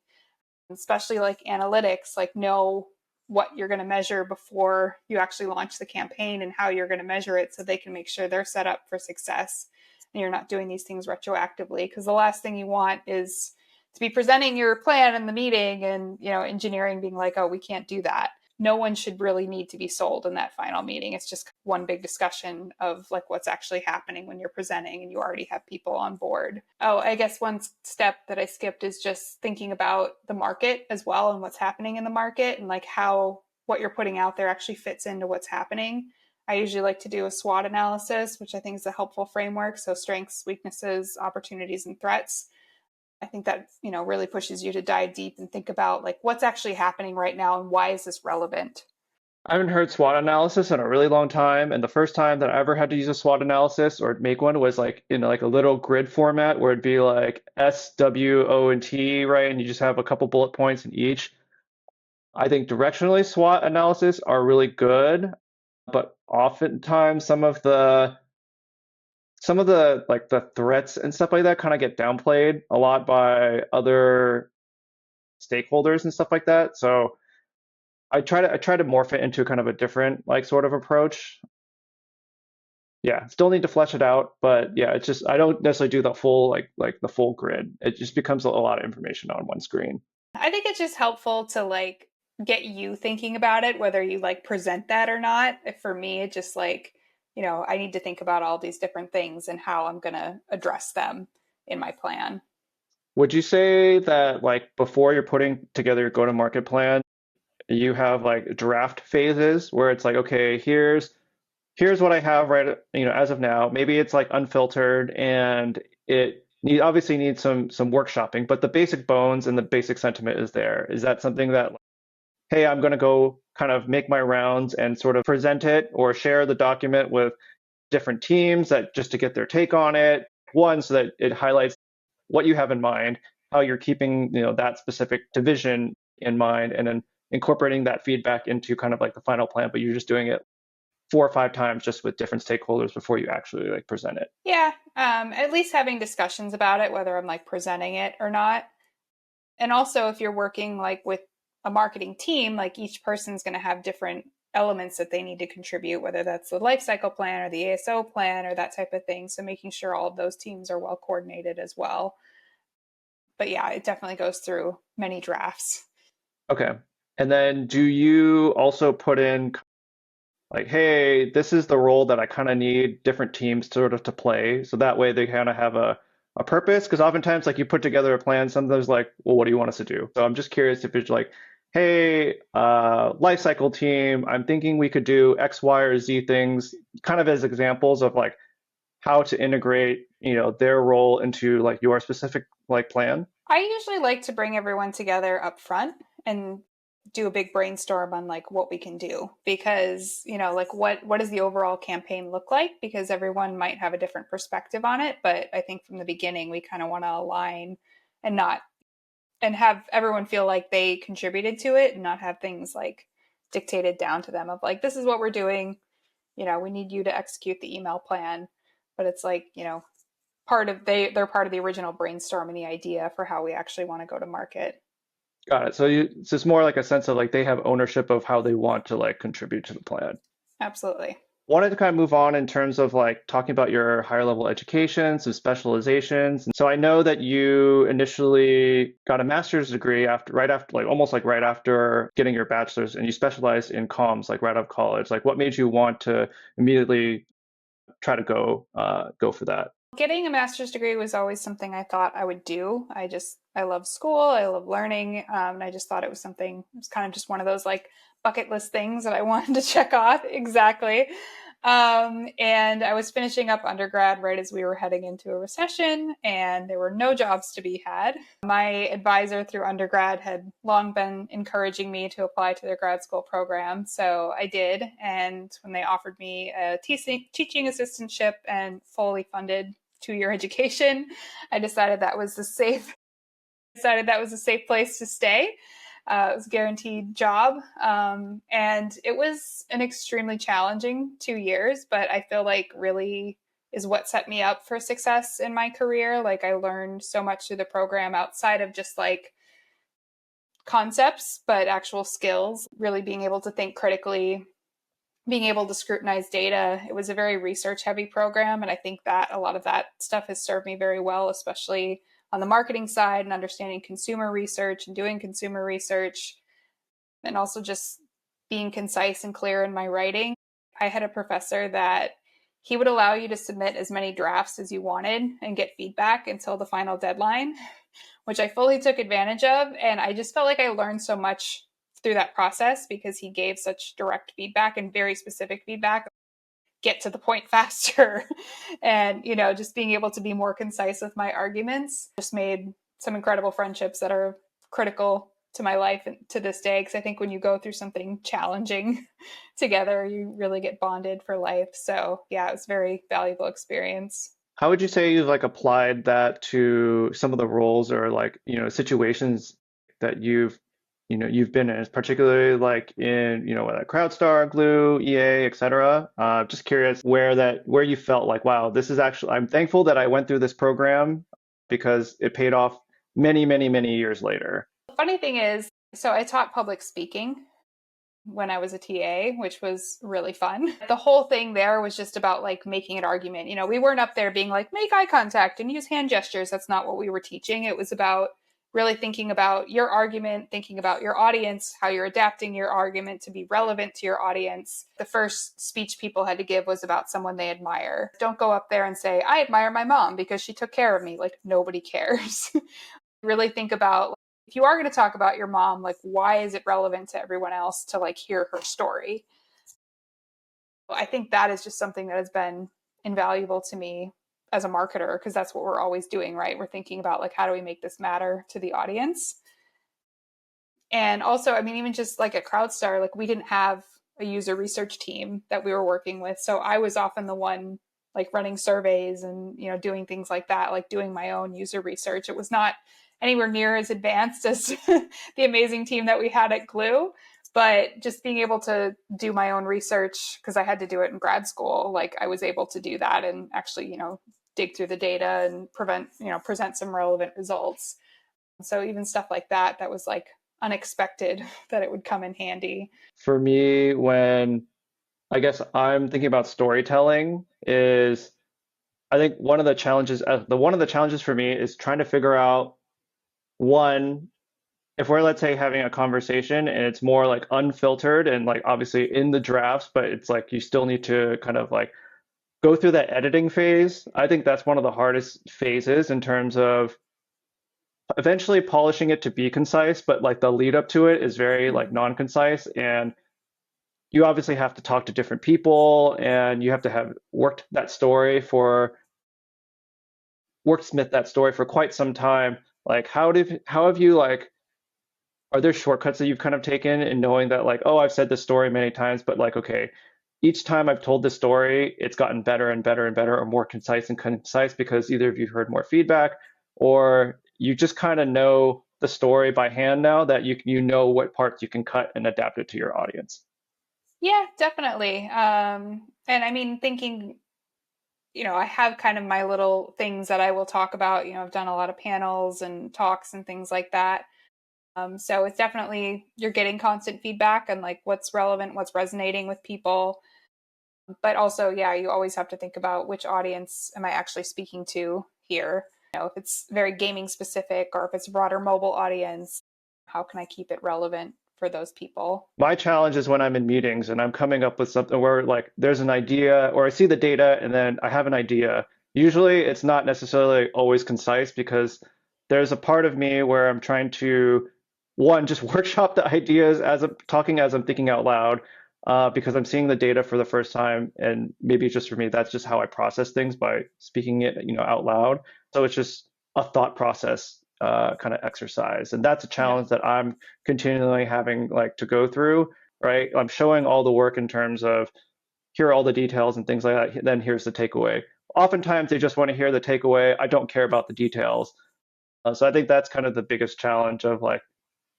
especially like analytics, like know what you're going to measure before you actually launch the campaign and how you're going to measure it so they can make sure they're set up for success and you're not doing these things retroactively. Because the last thing you want is to be presenting your plan in the meeting and, engineering being like, oh, we can't do that. No one should really need to be sold in that final meeting. It's just one big discussion of like what's actually happening when you're presenting and you already have people on board. Oh, I guess one step that I skipped is just thinking about the market as well and what's happening in the market and like how what you're putting out there actually fits into what's happening. I usually like to do a SWOT analysis, which I think is a helpful framework. So strengths, weaknesses, opportunities, and threats. I think that, really pushes you to dive deep and think about like what's actually happening right now and why is this relevant? I haven't heard SWOT analysis in a really long time, and the first time that I ever had to use a SWOT analysis or make one was like in like a little grid format where it'd be like S, W, O, and T, right? And you just have a couple bullet points in each. I think directionally SWOT analysis are really good, but oftentimes some of the like the threats and stuff like that kind of get downplayed a lot by other stakeholders and stuff like that. So I try to morph it into kind of a different like sort of approach. Yeah, still need to flesh it out, but yeah, it's just I don't necessarily do the full like the full grid. It just becomes a lot of information on one screen. I think it's just helpful to like get you thinking about it, whether you like present that or not. For me, it just like, I need to think about all these different things and how I'm going to address them in my plan. Would you say that like before you're putting together your go-to-market plan, you have like draft phases where it's like, okay, here's what I have right, as of now. Maybe it's like unfiltered and obviously needs some workshopping, but the basic bones and the basic sentiment is there. Is that something that hey, I'm going to go kind of make my rounds and sort of present it or share the document with different teams that just to get their take on it. One, so that it highlights what you have in mind, how you're keeping, that specific division in mind, and then incorporating that feedback into kind of like the final plan, but you're just doing it 4 or 5 times just with different stakeholders before you actually like present it. Yeah, at least having discussions about it, whether I'm like presenting it or not. And also, if you're working like with a marketing team, like each person's going to have different elements that they need to contribute, whether that's the life cycle plan or the ASO plan or that type of thing. So making sure all of those teams are well coordinated as well. But yeah, it definitely goes through many drafts. Okay. And then do you also put in like, hey, this is the role that I kind of need different teams sort of to play. So that way they kind of have a purpose. Because oftentimes, like you put together a plan, sometimes like, well, what do you want us to do? So I'm just curious if it's like, hey, life cycle team, I'm thinking we could do X, Y, or Z things, kind of as examples of like how to integrate, their role into like your specific like plan. I usually like to bring everyone together up front and do a big brainstorm on like what we can do, because like what does the overall campaign look like, because everyone might have a different perspective on it. But I think from the beginning we kind of want to align and not and have everyone feel like they contributed to it and not have things like dictated down to them of like, this is what we're doing, we need you to execute the email plan. But it's like, they're part of the original brainstorm and the idea for how we actually want to go to market. Got it. So it's more like a sense of like they have ownership of how they want to like contribute to the plan. Absolutely. Wanted to kind of move on in terms of like talking about your higher level education, some specializations. And so I know that you initially got a master's degree right after, like almost like right after getting your bachelor's, and you specialized in comms, like right out of college. Like what made you want to immediately try to go for that? Getting a master's degree was always something I thought I would do. I love school, I love learning, and I just thought it was kind of just one of those like bucket list things that I wanted to check off. Exactly. And I was finishing up undergrad right as we were heading into a recession, and there were no jobs to be had. My advisor through undergrad had long been encouraging me to apply to their grad school program, so I did. And when they offered me a teaching assistantship and fully funded 2-year education, I decided that was a safe place to stay. It was a guaranteed job. And it was an extremely challenging 2 years, but I feel like really is what set me up for success in my career. Like I learned so much through the program outside of just like concepts, but actual skills, really being able to think critically, being able to scrutinize data. It was a very research heavy program. And I think that a lot of that stuff has served me very well, especially on the marketing side and understanding consumer research and doing consumer research, and also just being concise and clear in my writing. I had a professor that he would allow you to submit as many drafts as you wanted and get feedback until the final deadline, which I fully took advantage of. And I just felt like I learned so much through that process because he gave such direct feedback and very specific feedback. Get to the point faster. And, just being able to be more concise with my arguments just made some incredible friendships that are critical to my life and to this day. Because I think when you go through something challenging together, you really get bonded for life. So, yeah, it was a very valuable experience. How would you say you've like applied that to some of the roles or like, situations that you've been in, particularly like in, whether CrowdStar, Glue, EA, et cetera. Just curious where you felt like, wow, this is actually, I'm thankful that I went through this program because it paid off many, many, many years later. The funny thing is, so I taught public speaking when I was a TA, which was really fun. The whole thing there was just about like making an argument. We weren't up there being like, make eye contact and use hand gestures. That's not what we were teaching. It was about really thinking about your argument, thinking about your audience, how you're adapting your argument to be relevant to your audience. The first speech people had to give was about someone they admire. Don't go up there and say, I admire my mom because she took care of me. Like, nobody cares. Really think about, if you are going to talk about your mom, like, why is it relevant to everyone else to like hear her story? I think that is just something that has been invaluable to me as a marketer, because that's what we're always doing, right? We're thinking about like, how do we make this matter to the audience? And also, I mean, even just like at CrowdStar, like we didn't have a user research team that we were working with. So I was often the one like running surveys and, doing things like that, like doing my own user research. It was not anywhere near as advanced as the amazing team that we had at Glu, but just being able to do my own research because I had to do it in grad school, like I was able to do that and actually, dig through the data and present some relevant results. So even stuff like that, that was like unexpected that it would come in handy. For me, when I guess I'm thinking about storytelling is I think one of the challenges for me is trying to figure out one, if we're, let's say, having a conversation and it's more like unfiltered and like obviously in the drafts, but it's like you still need to kind of like go through that editing phase. I think that's one of the hardest phases in terms of eventually polishing it to be concise, but like the lead up to it is very like Mm-hmm. non-concise, and you obviously have to talk to different people and you have to have worksmith that story for quite some time. Like how have you like are there shortcuts that you've kind of taken in knowing that like, oh, I've said this story many times, but like, okay, each time I've told this story, it's gotten better and better and better or more concise and concise because either of you heard more feedback or you just kind of know the story by hand now that you know what parts you can cut and adapt it to your audience. Yeah, definitely. And I mean, thinking, I have kind of my little things that I will talk about. I've done a lot of panels and talks and things like that. So it's definitely you're getting constant feedback and like what's relevant, what's resonating with people. But also, yeah, you always have to think about which audience am I actually speaking to here. If it's very gaming specific or if it's a broader mobile audience, how can I keep it relevant for those people? My challenge is when I'm in meetings and I'm coming up with something where like there's an idea or I see the data and then I have an idea. Usually it's not necessarily always concise because there's a part of me where I'm trying to one, just workshop the ideas as I'm thinking out loud, because I'm seeing the data for the first time and maybe just for me, that's just how I process things by speaking it, out loud. So it's just a thought process kind of exercise. And that's a Yeah. challenge that I'm continually having like to go through, right? I'm showing all the work in terms of here are all the details and things like that. Then here's the takeaway. Oftentimes they just want to hear the takeaway. I don't care about the details. So I think that's kind of the biggest challenge of like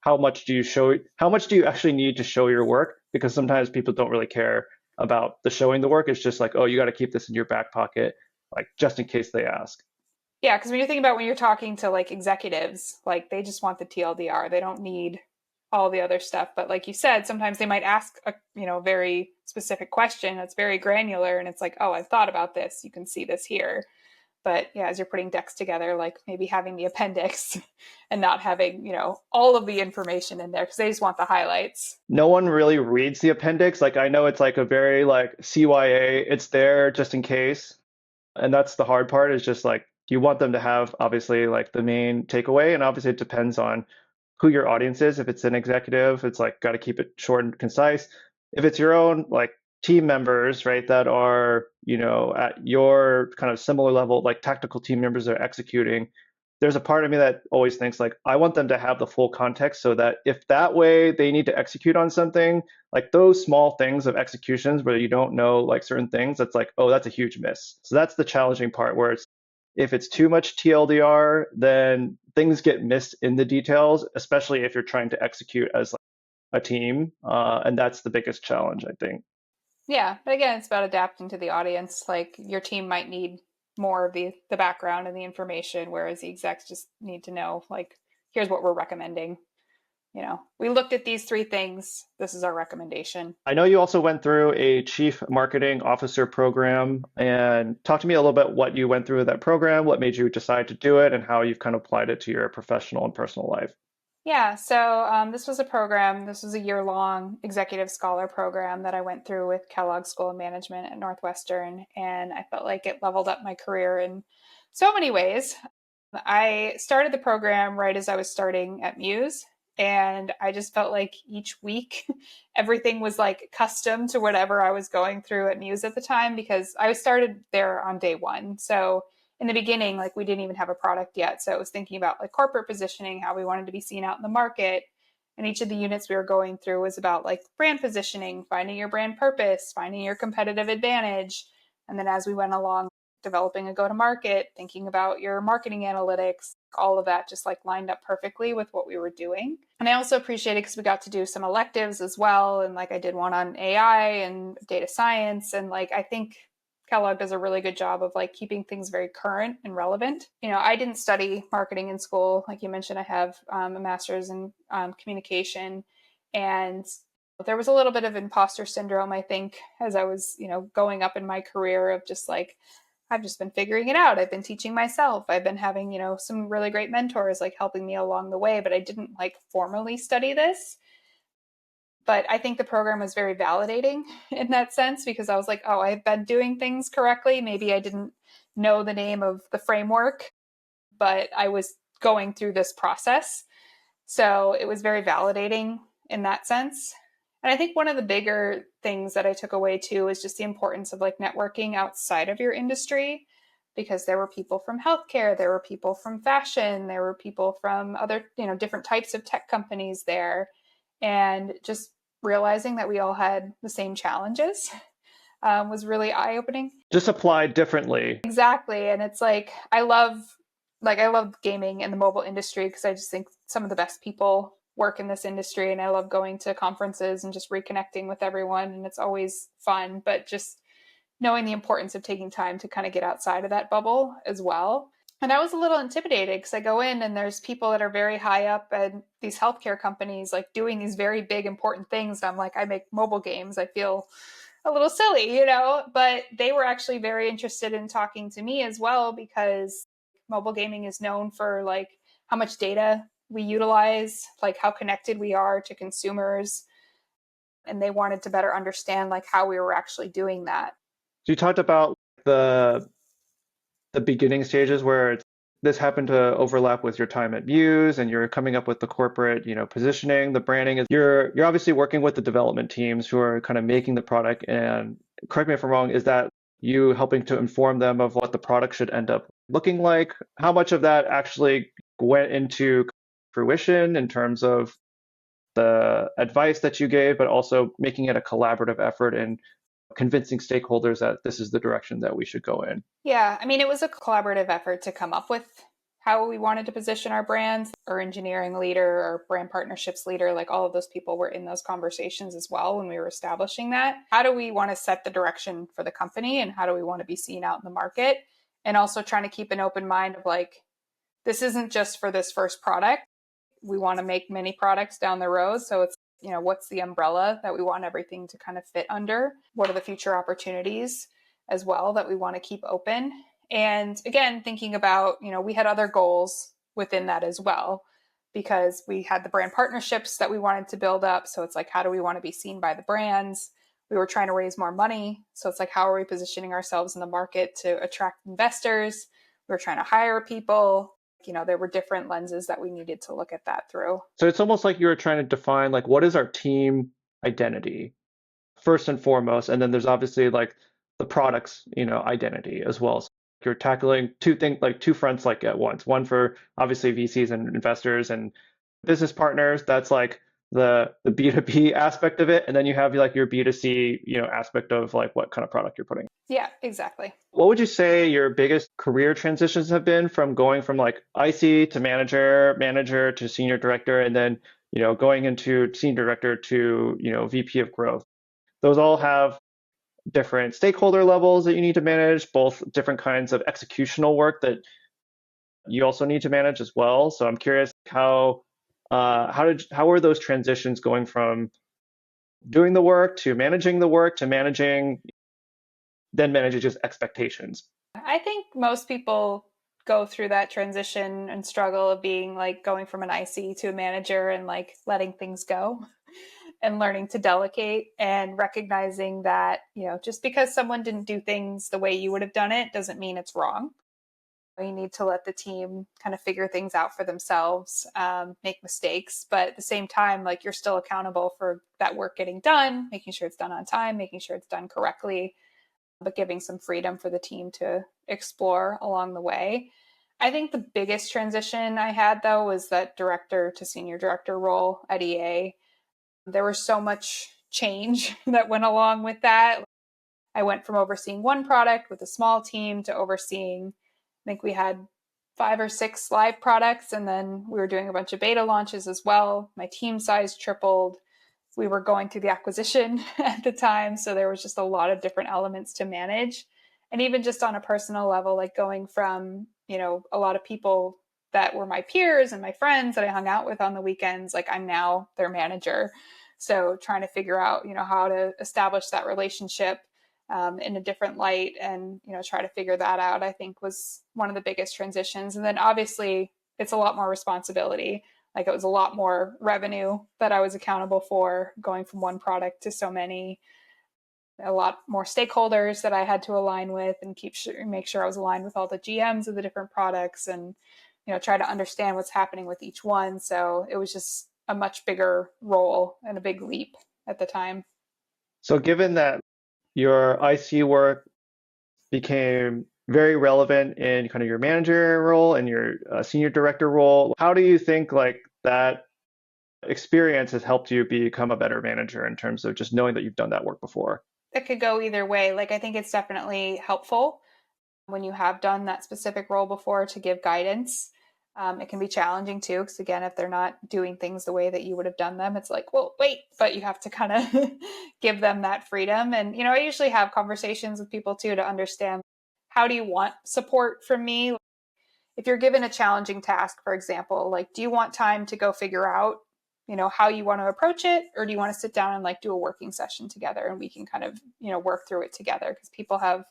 how much do you actually need to show your work? Because sometimes people don't really care about the showing the work. It's just like, oh, you got to keep this in your back pocket, like just in case they ask. Yeah, because when you're thinking about when you're talking to like executives, like they just want the TLDR. They don't need all the other stuff. But like you said, sometimes they might ask a very specific question that's very granular, and it's like, oh, I've thought about this. You can see this here. But yeah, as you're putting decks together, like maybe having the appendix and not having all of the information in there because they just want the highlights. No one really reads the appendix. Like I know it's like a very like CYA, it's there just in case. And that's the hard part is just like you want them to have obviously like the main takeaway. And obviously it depends on who your audience is. If it's an executive, it's like got to keep it short and concise. If it's your own like team members, right, that are, at your kind of similar level, like tactical team members that are executing, there's a part of me that always thinks like I want them to have the full context so that if that way they need to execute on something, like those small things of executions where you don't know like certain things, that's like, oh, that's a huge miss. So that's the challenging part where it's if it's too much TLDR, then things get missed in the details, especially if you're trying to execute as like a team. And that's the biggest challenge, I think. Yeah, but again, it's about adapting to the audience. Like your team might need more of the background and the information, whereas the execs just need to know, like, here's what we're recommending. We looked at these three things. This is our recommendation. I know you also went through a chief marketing officer program and talk to me a little bit what you went through with that program, what made you decide to do it, and how you've kind of applied it to your professional and personal life. Yeah, so this was a program. This was a year-long executive scholar program that I went through with Kellogg School of Management at Northwestern, and I felt like it leveled up my career in so many ways. I started the program right as I was starting at Muse, and I just felt like each week everything was like custom to whatever I was going through at Muse at the time because I started there on day one. So in the beginning, like we didn't even have a product yet. So it was thinking about like corporate positioning, how we wanted to be seen out in the market. And each of the units we were going through was about like brand positioning, finding your brand purpose, finding your competitive advantage. And then as we went along, developing a go-to-market, thinking about your marketing analytics, all of that just like lined up perfectly with what we were doing. And I also appreciated because we got to do some electives as well. And like I did one on AI and data science. And like I think Kellogg does a really good job of like keeping things very current and relevant. You know, I didn't study marketing in school. Like you mentioned, I have a master's in communication, and there was a little bit of imposter syndrome, I think, as I was, going up in my career of just like, I've just been figuring it out. I've been teaching myself. I've been having, some really great mentors like helping me along the way, but I didn't like formally study this. But I think the program was very validating in that sense because I was like, oh, I've been doing things correctly. Maybe I didn't know the name of the framework, but I was going through this process. So it was very validating in that sense. And I think one of the bigger things that I took away too is just the importance of like networking outside of your industry, because there were people from healthcare, there were people from fashion, there were people from other, different types of tech companies there. And just realizing that we all had the same challenges was really eye-opening. Just applied differently. Exactly. And it's like I love gaming in the mobile industry because I just think some of the best people work in this industry, and I love going to conferences and just reconnecting with everyone, and it's always fun. But just knowing the importance of taking time to kind of get outside of that bubble as well. And I was a little intimidated because I go in and there's people that are very high up at these healthcare companies like doing these very big important things. I'm like, I make mobile games. I feel a little silly, but they were actually very interested in talking to me as well, because mobile gaming is known for like how much data we utilize, like how connected we are to consumers. And they wanted to better understand like how we were actually doing that. So you talked about the beginning stages where this happened to overlap with your time at Muse, and you're coming up with the corporate, positioning, the branding. Is you're obviously working with the development teams who are kind of making the product. And correct me if I'm wrong, is that you helping to inform them of what the product should end up looking like? How much of that actually went into fruition in terms of the advice that you gave, but also making it a collaborative effort and convincing stakeholders that this is the direction that we should go in? Yeah, I mean, it was a collaborative effort to come up with how we wanted to position our brands. Our engineering leader, our brand partnerships leader, like all of those people were in those conversations as well when we were establishing that. How do we want to set the direction for the company, and how do we want to be seen out in the market? And also trying to keep an open mind of like, this isn't just for this first product. We want to make many products down the road. So it's, what's the umbrella that we want everything to kind of fit under? What are the future opportunities as well that we want to keep open? And again, thinking about, we had other goals within that as well, because we had the brand partnerships that we wanted to build up. So it's like, how do we want to be seen by the brands? We were trying to raise more money. So it's like, how are we positioning ourselves in the market to attract investors? We were trying to hire people. There were different lenses that we needed to look at that through. So it's almost like you were trying to define like, what is our team identity first and foremost, and then there's obviously like the product's identity as well. So you're tackling two things, like two fronts like at once. One for obviously VCs and investors and business partners. That's like the B2B aspect of it, and then you have like your B2C aspect of like what kind of product you're putting. Yeah, exactly. What would you say your biggest career transitions have been from going from like IC to manager to senior director, and then going into senior director to VP of growth? Those all have different stakeholder levels that you need to manage, both different kinds of executional work that you also need to manage as well. So I'm curious how were those transitions going from doing the work to managing the work to managing just expectations? I think most people go through that transition and struggle of being like going from an IC to a manager and like letting things go and learning to delegate and recognizing that, just because someone didn't do things the way you would have done it doesn't mean it's wrong. You need to let the team kind of figure things out for themselves, make mistakes, but at the same time, like you're still accountable for that work getting done, making sure it's done on time, making sure it's done correctly, but giving some freedom for the team to explore along the way. I think the biggest transition I had though was that director to senior director role at EA. There was so much change that went along with that. I went from overseeing one product with a small team to overseeing, I think we had 5 or 6 live products, and then we were doing a bunch of beta launches as well. My team size tripled. We were going through the acquisition at the time, so there was just a lot of different elements to manage. And even just on a personal level, like going from, a lot of people that were my peers and my friends that I hung out with on the weekends, like I'm now their manager. So trying to figure out, how to establish that relationship in a different light, and try to figure that out, I think was one of the biggest transitions. And then obviously it's a lot more responsibility. Like it was a lot more revenue that I was accountable for, going from one product to so many, a lot more stakeholders that I had to align with and make sure I was aligned with all the GMs of the different products, and try to understand what's happening with each one. So it was just a much bigger role and a big leap at the time. So given that your IC work became very relevant in kind of your manager role and your senior director role, how do you think like that experience has helped you become a better manager in terms of just knowing that you've done that work before? It could go either way. Like I think it's definitely helpful when you have done that specific role before to give guidance. It can be challenging too, because again, if they're not doing things the way that you would have done them, it's like, well, wait, but you have to kind of give them that freedom. And, I usually have conversations with people too to understand, how do you want support from me? If you're given a challenging task, for example, like, do you want time to go figure out, how you want to approach it? Or do you want to sit down and like do a working session together and we can kind of, work through it together? Because people have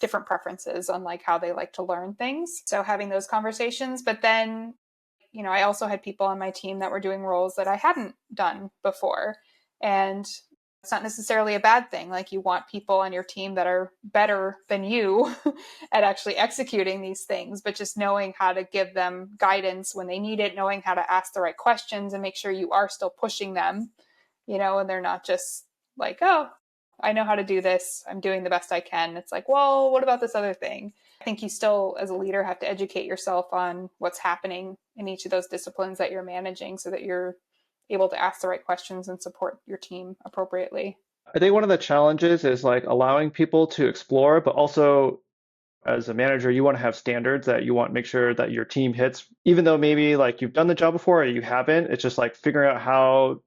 different preferences on like how they like to learn things. So having those conversations, but then, I also had people on my team that were doing roles that I hadn't done before. And it's not necessarily a bad thing. Like you want people on your team that are better than you at actually executing these things, but just knowing how to give them guidance when they need it, knowing how to ask the right questions and make sure you are still pushing them, and they're not just like, oh, I know how to do this, I'm doing the best I can. It's like, well, what about this other thing? I think you still, as a leader, have to educate yourself on what's happening in each of those disciplines that you're managing so that you're able to ask the right questions and support your team appropriately. I think one of the challenges is like allowing people to explore, but also as a manager, you want to have standards that you want to make sure that your team hits, even though maybe like you've done the job before or you haven't. It's just like figuring out how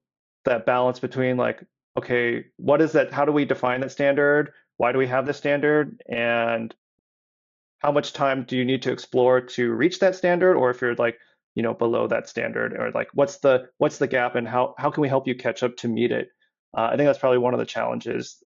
that balance between like, okay, what is that? How do we define that standard? Why do we have this standard? And how much time do you need to explore to reach that standard? Or if you're like, below that standard, or like what's the gap and how can we help you catch up to meet it? I think that's probably one of the challenges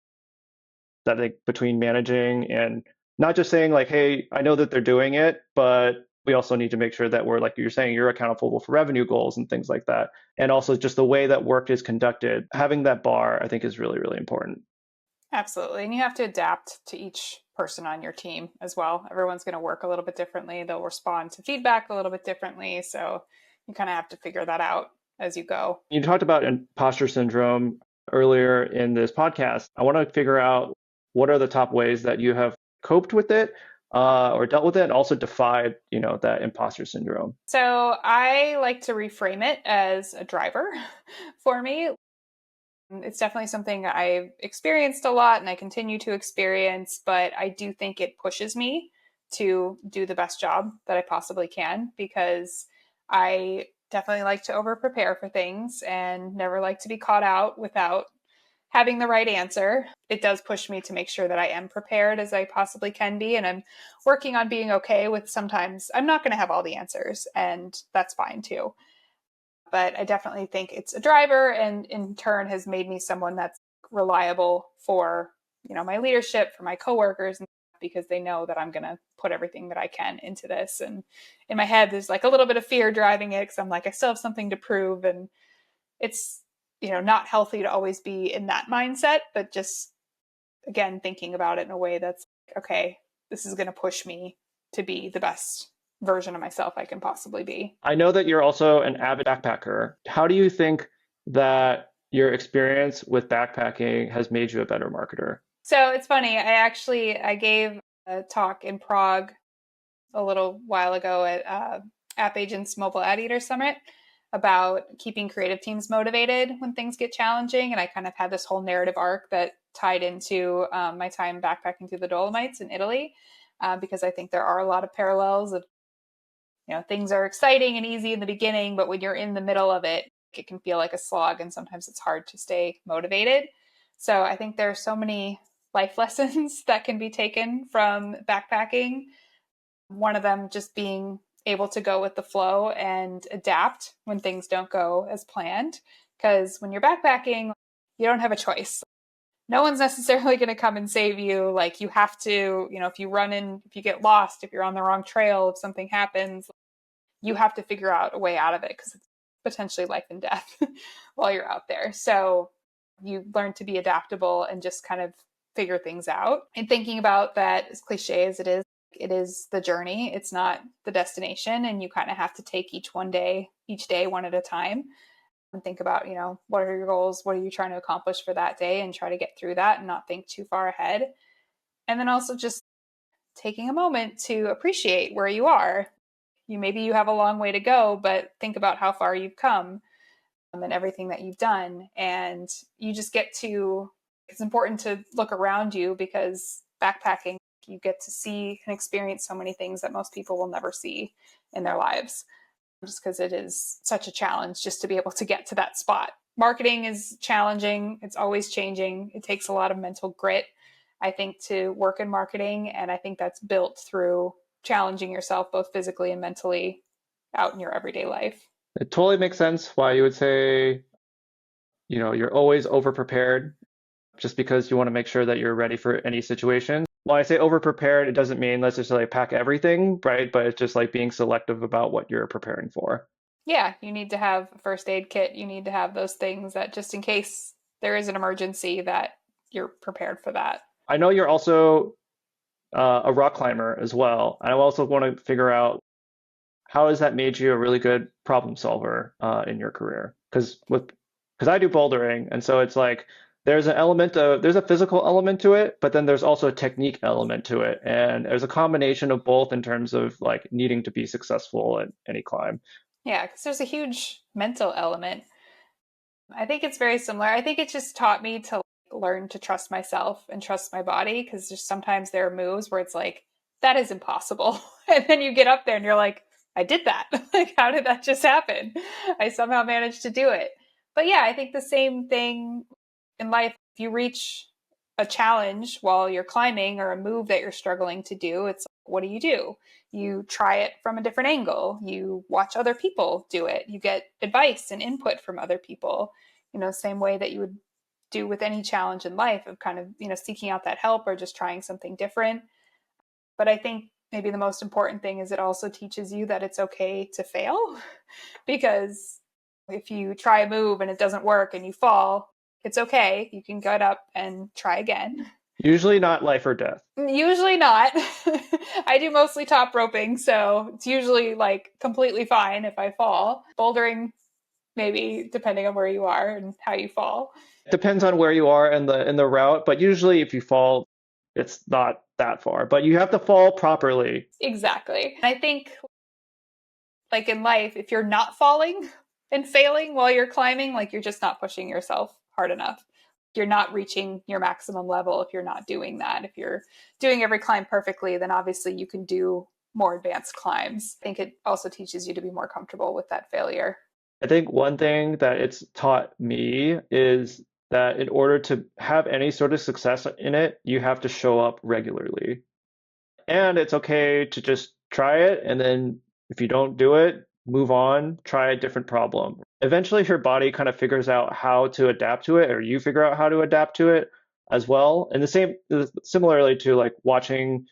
that I think between managing and not just saying like, hey, I know that they're doing it, but we also need to make sure that we're, like you're saying, you're accountable for revenue goals and things like that. And also just the way that work is conducted, having that bar, I think is really, really important. Absolutely. And you have to adapt to each person on your team as well. Everyone's going to work a little bit differently. They'll respond to feedback a little bit differently. So you kind of have to figure that out as you go. You talked about imposter syndrome earlier in this podcast. I want to figure out what are the top ways that you have coped with it or dealt with it, and also defied, that imposter syndrome. So I like to reframe it as a driver for me. It's definitely something I've experienced a lot and I continue to experience, but I do think it pushes me to do the best job that I possibly can, because I definitely like to over prepare for things and never like to be caught out without having the right answer. It does push me to make sure that I am prepared as I possibly can be. And I'm working on being okay with sometimes I'm not going to have all the answers, and that's fine too. But I definitely think it's a driver, and in turn has made me someone that's reliable for, my leadership, for my coworkers, because they know that I'm going to put everything that I can into this. And in my head, there's like a little bit of fear driving it, because I'm like, I still have something to prove. And it's, not healthy to always be in that mindset, but just, again, thinking about it in a way that's okay, this is going to push me to be the best version of myself I can possibly be. I know that you're also an avid backpacker. How do you think that your experience with backpacking has made you a better marketer? So it's funny. I gave a talk in Prague a little while ago at App Agents Mobile Ad Eater Summit about keeping creative teams motivated when things get challenging. And I kind of had this whole narrative arc that tied into my time backpacking through the Dolomites in Italy, because I think there are a lot of parallels of, things are exciting and easy in the beginning, but when you're in the middle of it, it can feel like a slog, and sometimes it's hard to stay motivated. So I think there are so many life lessons that can be taken from backpacking. One of them just being able to go with the flow and adapt when things don't go as planned. Because when you're backpacking, you don't have a choice. No one's necessarily going to come and save you. Like, you have to, if you get lost, if you're on the wrong trail, if something happens, you have to figure out a way out of it, because it's potentially life and death while you're out there. So you learn to be adaptable and just kind of figure things out. And thinking about that, as cliche as it is the journey. It's not the destination. And you kind of have to take each day one at a time, and think about, what are your goals? What are you trying to accomplish for that day? And try to get through that and not think too far ahead. And then also just taking a moment to appreciate where you are. Maybe you have a long way to go, but think about how far you've come, and everything that you've done. And you just it's important to look around you, because backpacking, you get to see and experience so many things that most people will never see in their lives, just because it is such a challenge just to be able to get to that spot. Marketing is challenging. It's always changing. It takes a lot of mental grit, I think, to work in marketing. And I think that's built through challenging yourself both physically and mentally out in your everyday life. It totally makes sense why you would say, you're always over prepared, just because you want to make sure that you're ready for any situation. When I say over prepared, it doesn't mean let's just like pack everything, right? But it's just like being selective about what you're preparing for. Yeah, you need to have a first aid kit. You need to have those things that, just in case there is an emergency, that you're prepared for that. I know you're also a rock climber as well. I also want to figure out, how has that made you a really good problem solver in your career? Because I do bouldering, and so it's like there's a physical element to it, but then there's also a technique element to it, and there's a combination of both in terms of like needing to be successful at any climb. Yeah, because there's a huge mental element. I think it's very similar. I think it just taught me to learn to trust myself and trust my body, because just sometimes there are moves where it's like, that is impossible. And then you get up there and you're like, I did that. Like, how did that just happen? I somehow managed to do it. But yeah, I think the same thing in life. If you reach a challenge while you're climbing, or a move that you're struggling to do, it's like, what do? You try it from a different angle. You watch other people do it. You get advice and input from other people, same way that you would do with any challenge in life, of kind of, seeking out that help or just trying something different. But I think maybe the most important thing is it also teaches you that it's okay to fail, because if you try a move and it doesn't work and you fall, it's okay. You can get up and try again. Usually not life or death. Usually not. I do mostly top roping, so it's usually like completely fine if I fall. Bouldering, maybe, depending on where you are and how you fall. It depends on where you are in the route, but usually if you fall, it's not that far. But you have to fall properly. Exactly. I think, like in life, if you're not falling and failing while you're climbing, like, you're just not pushing yourself hard enough. You're not reaching your maximum level if you're not doing that. If you're doing every climb perfectly, then obviously you can do more advanced climbs. I think it also teaches you to be more comfortable with that failure. I think one thing that it's taught me is that in order to have any sort of success in it, you have to show up regularly. And it's okay to just try it, and then if you don't do it, move on, try a different problem. Eventually, your body kind of figures out how to adapt to it, or you figure out how to adapt to it as well. And similarly to like watching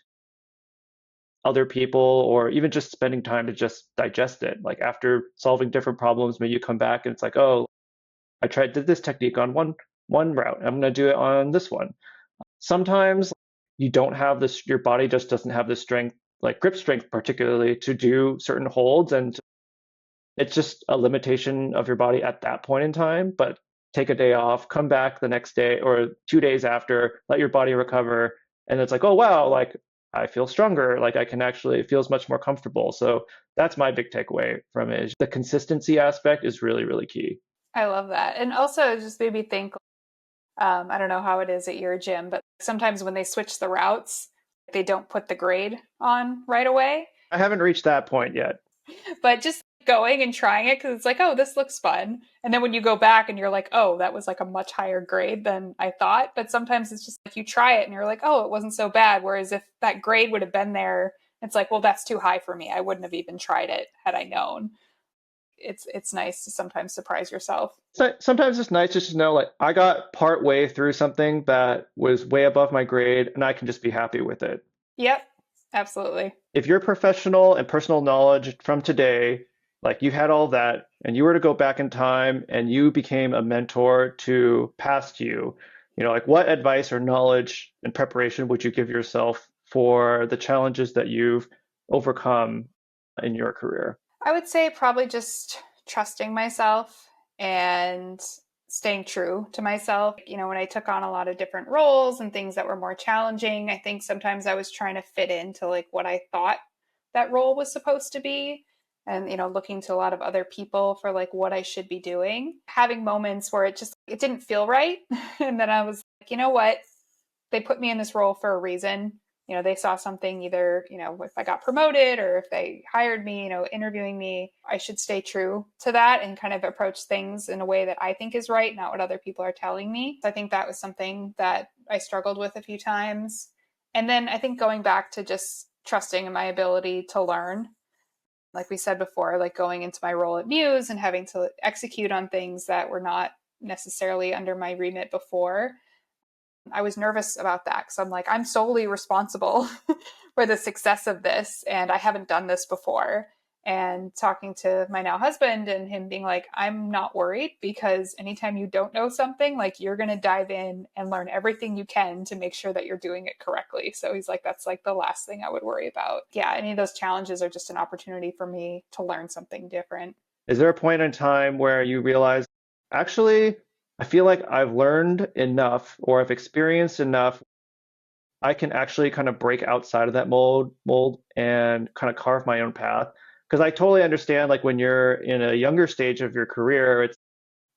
other people, or even just spending time to just digest it. Like, after solving different problems, maybe you come back and it's like, oh, did this technique on one route. I'm going to do it on this one. Sometimes you don't have this, your body just doesn't have the strength, like grip strength particularly, to do certain holds, and it's just a limitation of your body at that point in time. But take a day off, come back the next day or 2 days after, let your body recover, and it's like, oh wow, like I feel stronger. Like I can actually, it feels much more comfortable. So that's my big takeaway from it. Is the consistency aspect is really, really key. I love that. And also, it just made me think, I don't know how it is at your gym, but sometimes when they switch the routes, they don't put the grade on right away. I haven't reached that point yet. But just going and trying it because it's like, oh, this looks fun. And then when you go back and you're like, oh, that was like a much higher grade than I thought. But sometimes it's just like you try it and you're like, oh, it wasn't so bad. Whereas if that grade would have been there, it's like, well, that's too high for me. I wouldn't have even tried it had I known. It's nice to sometimes surprise yourself. So sometimes it's nice just to know, like, I got part way through something that was way above my grade, and I can just be happy with it. Yep, absolutely. If your professional and personal knowledge from today, like you had all that, and you were to go back in time and you became a mentor to past you, like what advice or knowledge and preparation would you give yourself for the challenges that you've overcome in your career? I would say probably just trusting myself and staying true to myself. When I took on a lot of different roles and things that were more challenging, I think sometimes I was trying to fit into like what I thought that role was supposed to be. And, looking to a lot of other people for like what I should be doing, having moments where it didn't feel right. And then I was like, you know what? They put me in this role for a reason. They saw something either, if I got promoted or if they hired me, interviewing me, I should stay true to that and kind of approach things in a way that I think is right, not what other people are telling me. So I think that was something that I struggled with a few times. And then I think going back to just trusting in my ability to learn, like we said before, like going into my role at Muse and having to execute on things that were not necessarily under my remit before. I was nervous about that because I'm like, I'm solely responsible for the success of this, and I haven't done this before. And talking to my now husband and him being like, I'm not worried because anytime you don't know something, like you're going to dive in and learn everything you can to make sure that you're doing it correctly. So he's like, that's like the last thing I would worry about. Yeah, any of those challenges are just an opportunity for me to learn something different. Is there a point in time where you realize, actually, I feel like I've learned enough or I've experienced enough. I can actually kind of break outside of that mold and kind of carve my own path. Because I totally understand, like when you're in a younger stage of your career, it's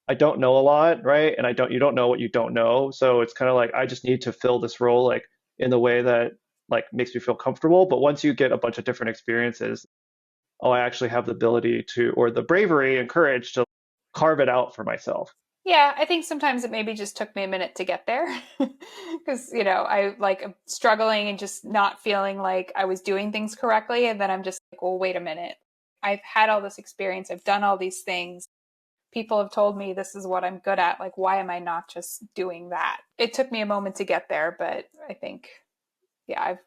I don't know a lot, right? And you don't know what you don't know. So it's kind of like I just need to fill this role like in the way that like makes me feel comfortable. But once you get a bunch of different experiences, oh, I actually have the ability to, or the bravery and courage to carve it out for myself. Yeah, I think sometimes it maybe just took me a minute to get there because, I like am struggling and just not feeling like I was doing things correctly. And then I'm just like, well, wait a minute. I've had all this experience. I've done all these things. People have told me this is what I'm good at. Like, why am I not just doing that? It took me a moment to get there, but I think, yeah,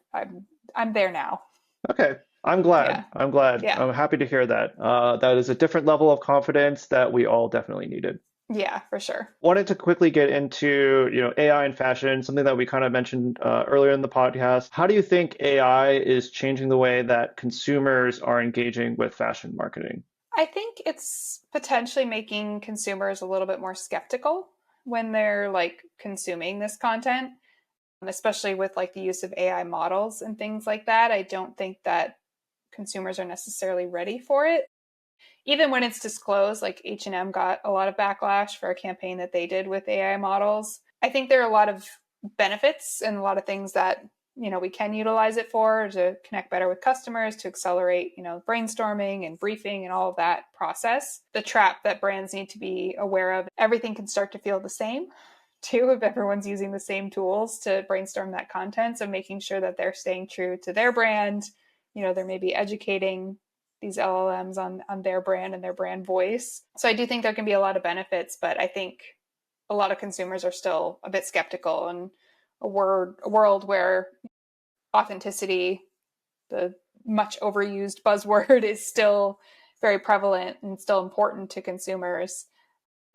I'm there now. Okay. I'm glad. Yeah. I'm glad. Yeah. I'm happy to hear that. That is a different level of confidence that we all definitely needed. Yeah, for sure. Wanted to quickly get into, AI and fashion, something that we kind of mentioned earlier in the podcast. How do you think AI is changing the way that consumers are engaging with fashion marketing? I think it's potentially making consumers a little bit more skeptical when they're like consuming this content, especially with like the use of AI models and things like that. I don't think that consumers are necessarily ready for it. Even when it's disclosed, like H&M got a lot of backlash for a campaign that they did with AI models. I think there are a lot of benefits and a lot of things that we can utilize it for to connect better with customers, to accelerate brainstorming and briefing and all of that process. The trap that brands need to be aware of, everything can start to feel the same too if everyone's using the same tools to brainstorm that content. So making sure that they're staying true to their brand, they're maybe educating these LLMs on their brand and their brand voice. So I do think there can be a lot of benefits, but I think a lot of consumers are still a bit skeptical, and a world where authenticity, the much overused buzzword, is still very prevalent and still important to consumers.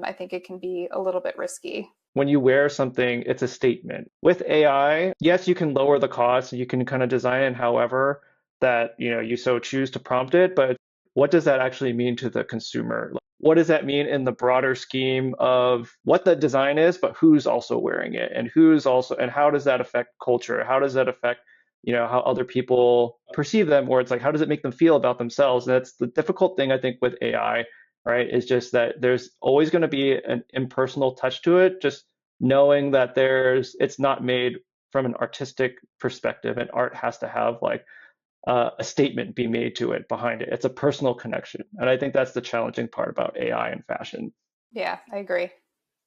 I think it can be a little bit risky. When you wear something, it's a statement. With AI, yes, you can lower the cost, you can kind of design it however that you so choose to prompt it, but what does that actually mean to the consumer? What does that mean in the broader scheme of what the design is, but who's also wearing it and and how does that affect culture? How does that affect how other people perceive them, or it's like, how does it make them feel about themselves? And that's the difficult thing, I think, with AI, right? Is just that there's always going to be an impersonal touch to it, just knowing that it's not made from an artistic perspective, and art has to have like a statement be made to it behind it. It's a personal connection. And I think that's the challenging part about AI and fashion. Yeah, I agree.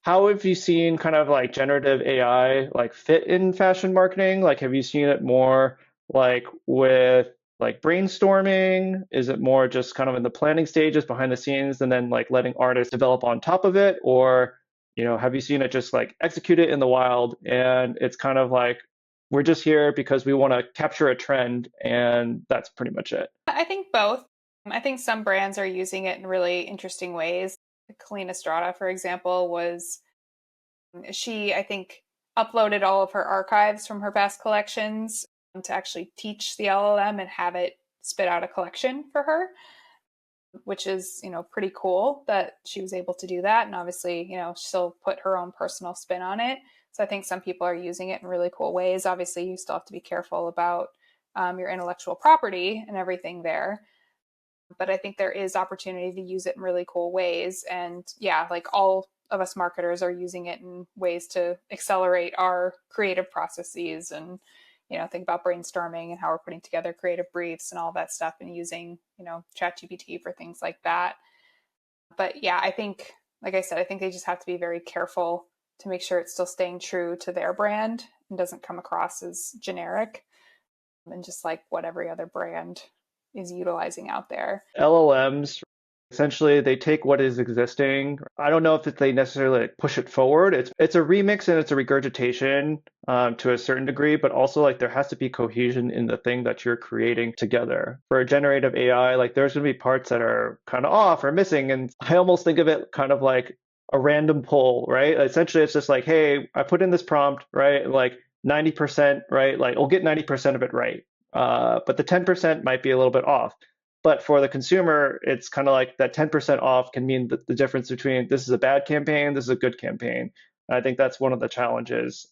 How have you seen kind of like generative AI like fit in fashion marketing? Like, have you seen it more like with like brainstorming? Is it more just kind of in the planning stages behind the scenes and then like letting artists develop on top of it? Or, have you seen it just like execute it in the wild and it's kind of like we're just here because we want to capture a trend and that's pretty much it? I think both. I think some brands are using it in really interesting ways. Kalina Estrada, for example, I think, uploaded all of her archives from her past collections to actually teach the LLM and have it spit out a collection for her, which is, pretty cool that she was able to do that. And obviously, she'll put her own personal spin on it. So I think some people are using it in really cool ways. Obviously, you still have to be careful about your intellectual property and everything there. But I think there is opportunity to use it in really cool ways. And yeah, like all of us marketers are using it in ways to accelerate our creative processes and, think about brainstorming and how we're putting together creative briefs and all that stuff and using, ChatGPT for things like that. But yeah, I think, like I said, I think they just have to be very careful to make sure it's still staying true to their brand and doesn't come across as generic and just like what every other brand is utilizing out there. LLMs, essentially, they take what is existing. I don't know if they necessarily like push it forward. It's a remix and it's a regurgitation to a certain degree, but also like there has to be cohesion in the thing that you're creating together. For a generative AI, like there's going to be parts that are kind of off or missing, and I almost think of it kind of like a random poll, right? Essentially, it's just like, hey, I put in this prompt, right? Like 90%, right? Like we'll get 90% of it right. But the 10% might be a little bit off. But for the consumer, it's kind of like that 10% off can mean the difference between this is a bad campaign, this is a good campaign. And I think that's one of the challenges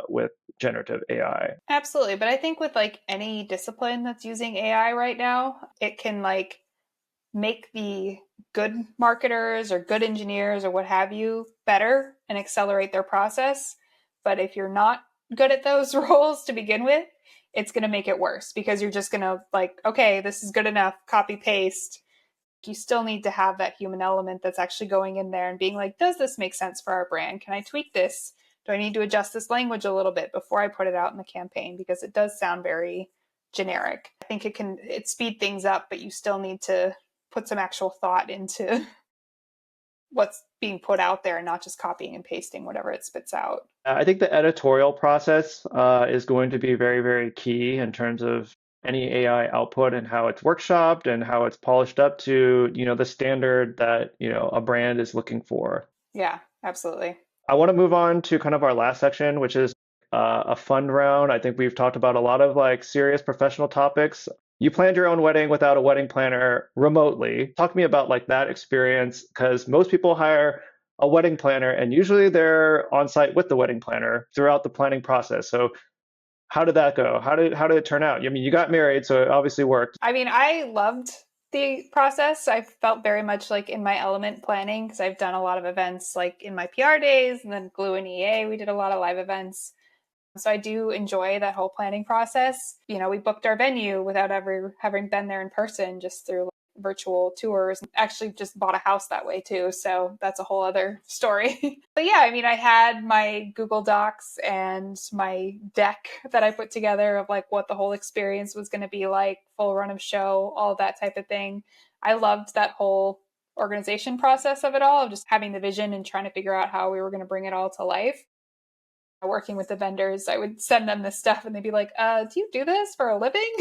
with generative AI. Absolutely. But I think with like any discipline that's using AI right now, it can like make the good marketers or good engineers or what have you better and accelerate their process. But if you're not good at those roles to begin with, it's going to make it worse because you're just going to like, okay, this is good enough, copy paste. You still need to have that human element that's actually going in there and being like, does this make sense for our brand? Can I tweak this? Do I need to adjust this language a little bit before I put it out in the campaign? Because it does sound very generic. I think it speed things up, but you still need to put some actual thought into what's being put out there and not just copying and pasting whatever it spits out. I think the editorial process is going to be very, very key in terms of any AI output and how it's workshopped and how it's polished up to, the standard that, a brand is looking for. Yeah, absolutely. I want to move on to kind of our last section, which is a fun round. I think we've talked about a lot of like serious professional topics. You planned your own wedding without a wedding planner remotely. Talk to me about like that experience, because most people hire a wedding planner and usually they're on site with the wedding planner throughout the planning process. So how did that go? How did it turn out? I mean, you got married, so it obviously worked. I mean, I loved the process. I felt very much like in my element planning because I've done a lot of events like in my PR days and then Glu and EA, we did a lot of live events. So I do enjoy that whole planning process. We booked our venue without ever having been there in person, just through virtual tours. Actually just bought a house that way too. So that's a whole other story. But yeah, I mean, I had my Google Docs and my deck that I put together of like what the whole experience was going to be like, full run of show, all that type of thing. I loved that whole organization process of it all, of just having the vision and trying to figure out how we were going to bring it all to life. Working with the vendors, I would send them this stuff and they'd be like, do you do this for a living?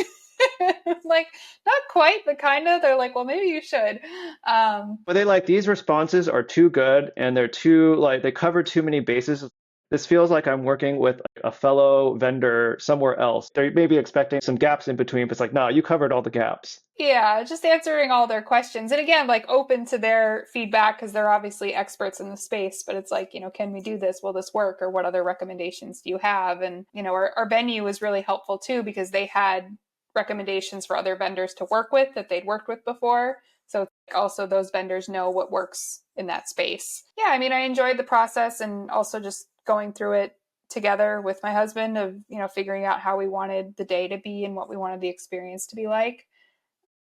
Like, not quite, but kind of. They're like, well, maybe you should. But they like these responses are too good and they're too like they cover too many bases. This feels like I'm working with a fellow vendor somewhere else. They may be expecting some gaps in between, but it's like, no, you covered all the gaps. Yeah, just answering all their questions. And again, like open to their feedback because they're obviously experts in the space, but it's like, can we do this? Will this work? Or what other recommendations do you have? And, our venue was really helpful too because they had recommendations for other vendors to work with that they'd worked with before. So also those vendors know what works in that space. Yeah, I mean, I enjoyed the process and also just going through it together with my husband of, figuring out how we wanted the day to be and what we wanted the experience to be like.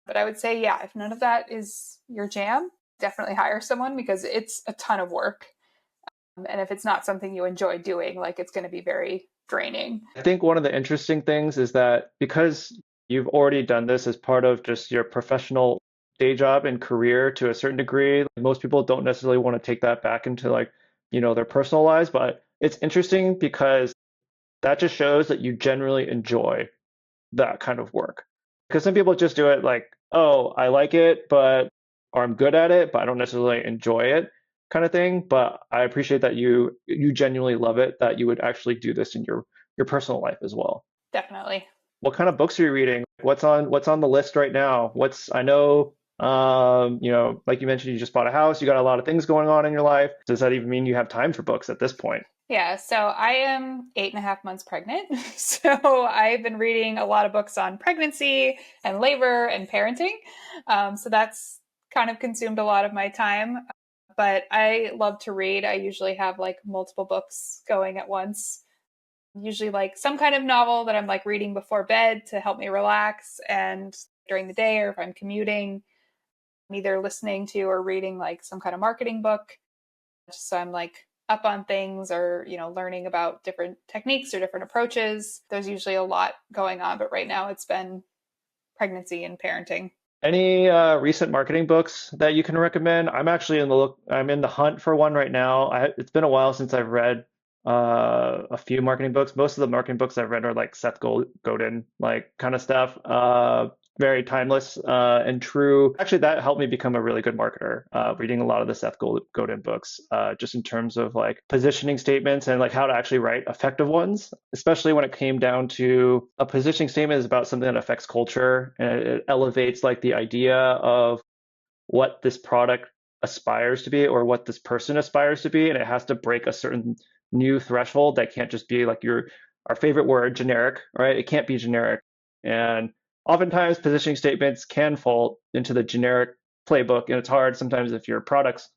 But I would say, yeah, if none of that is your jam, definitely hire someone because it's a ton of work. And if it's not something you enjoy doing, like it's going to be very draining. I think one of the interesting things is that because you've already done this as part of just your professional day job and career to a certain degree, most people don't necessarily want to take that back into their personal lives. But it's interesting because that just shows that you generally enjoy that kind of work. Because some people just do it like, oh, I like it, or I'm good at it, but I don't necessarily enjoy it kind of thing. But I appreciate that you genuinely love it, that you would actually do this in your personal life as well. Definitely. What kind of books are you reading? What's on the list right now? I know like you mentioned, you just bought a house, you got a lot of things going on in your life. Does that even mean you have time for books at this point? Yeah, so I am 8.5 months pregnant. So I've been reading a lot of books on pregnancy and labor and parenting. So that's kind of consumed a lot of my time. But I love to read. I usually have like multiple books going at once. Usually like some kind of novel that I'm like reading before bed to help me relax and during the day or if I'm commuting, I'm either listening to or reading like some kind of marketing book just so I'm like up on things or, learning about different techniques or different approaches. There's usually a lot going on, but right now it's been pregnancy and parenting. Any recent marketing books that you can recommend? I'm in the hunt for one right now. It's been a while since I've read a few marketing books. Most of the marketing books I've read are like Godin, like kind of stuff. Very timeless and true. Actually, that helped me become a really good marketer. Reading a lot of the Godin books, just in terms of like positioning statements and like how to actually write effective ones, especially when it came down to a positioning statement is about something that affects culture and it elevates like the idea of what this product aspires to be or what this person aspires to be, and it has to break a certain new threshold that can't just be like our favorite word, generic, right? It can't be generic. And oftentimes positioning statements can fall into the generic playbook, and it's hard sometimes if your products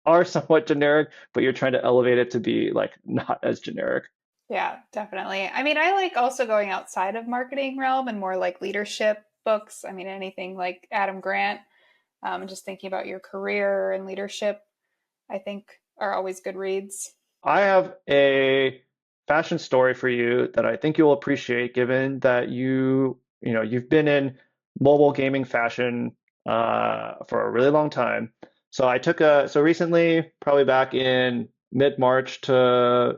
are somewhat generic, but you're trying to elevate it to be like not as generic. Yeah, definitely. I mean, I like also going outside of marketing realm and more like leadership books. I mean, anything like Adam Grant, just thinking about your career and leadership, I think are always good reads. I have a fashion story for you that I think you'll appreciate, given that you've been in mobile gaming fashion for a really long time. So recently, probably back in mid-March to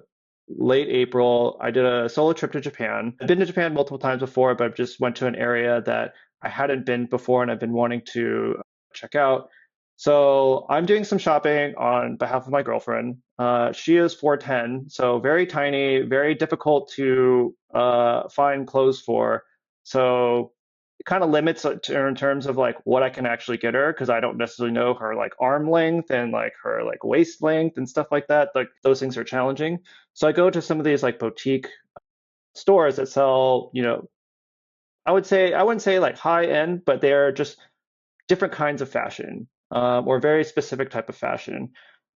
late April, I did a solo trip to Japan. I've been to Japan multiple times before, but I just went to an area that I hadn't been before and I've been wanting to check out. So I'm doing some shopping on behalf of my girlfriend. She is 4'10", so very tiny, very difficult to find clothes for. So it kind of limits it in terms of like what I can actually get her because I don't necessarily know her like arm length and like her like waist length and stuff like that. Like those things are challenging. So I go to some of these like boutique stores that sell, I wouldn't say like high end, but they're just different kinds of fashion or very specific type of fashion.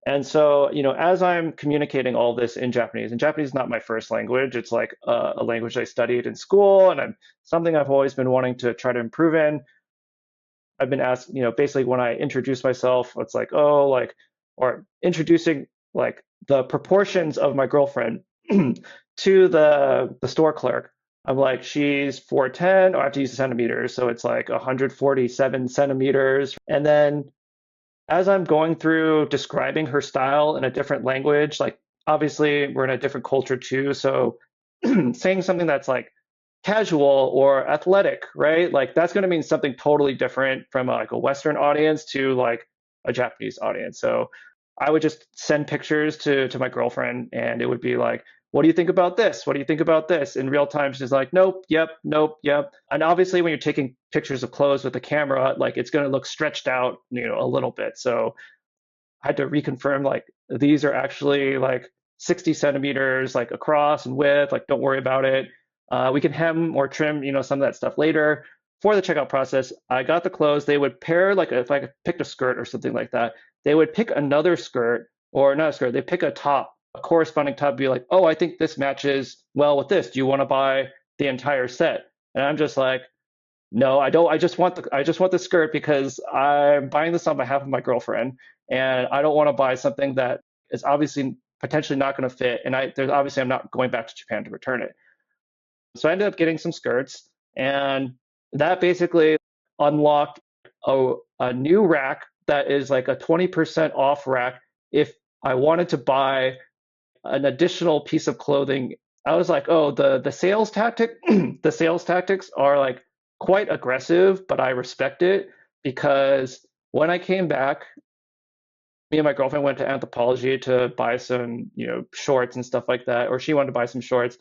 And so, as I'm communicating all this in Japanese, and Japanese is not my first language, it's like a language I studied in school, and something I've always been wanting to try to improve in. I've been asked, basically when I introduce myself, it's like, oh, like, or introducing like the proportions of my girlfriend to the store clerk. I'm like, she's 4'10", or I have to use the centimeters, so it's like 147 centimeters. And then as I'm going through describing her style in a different language, like obviously we're in a different culture too, so saying something that's like casual or athletic, right? Like that's going to mean something totally different from like a Western audience to like a Japanese audience. So I would just send pictures to my girlfriend, and it would be like, what do you think about this? What do you think about this? In real time, she's like, nope, yep, nope, yep. And obviously, when you're taking pictures of clothes with the camera, like it's going to look stretched out, a little bit. So I had to reconfirm like these are actually like 60 centimeters like across and width. Like, don't worry about it. We can hem or trim, some of that stuff later. For the checkout process, I got the clothes. They would pair like if I picked a skirt or something like that, they would pick another skirt or not a skirt. They pick a top, a corresponding top, be like, oh, I think this matches well with this. Do you want to buy the entire set? And I'm just like, no, I don't. I just want the skirt because I'm buying this on behalf of my girlfriend, and I don't want to buy something that is obviously potentially not going to fit. And there's obviously I'm not going back to Japan to return it. So I ended up getting some skirts, and that basically unlocked a new rack that is like a 20% off rack. If I wanted to buy an additional piece of clothing, I was like, oh, the sales tactic, the sales tactics are like quite aggressive, but I respect it because when I came back, me and my girlfriend went to Anthropologie to buy some, shorts and stuff like that, or she wanted to buy some shorts.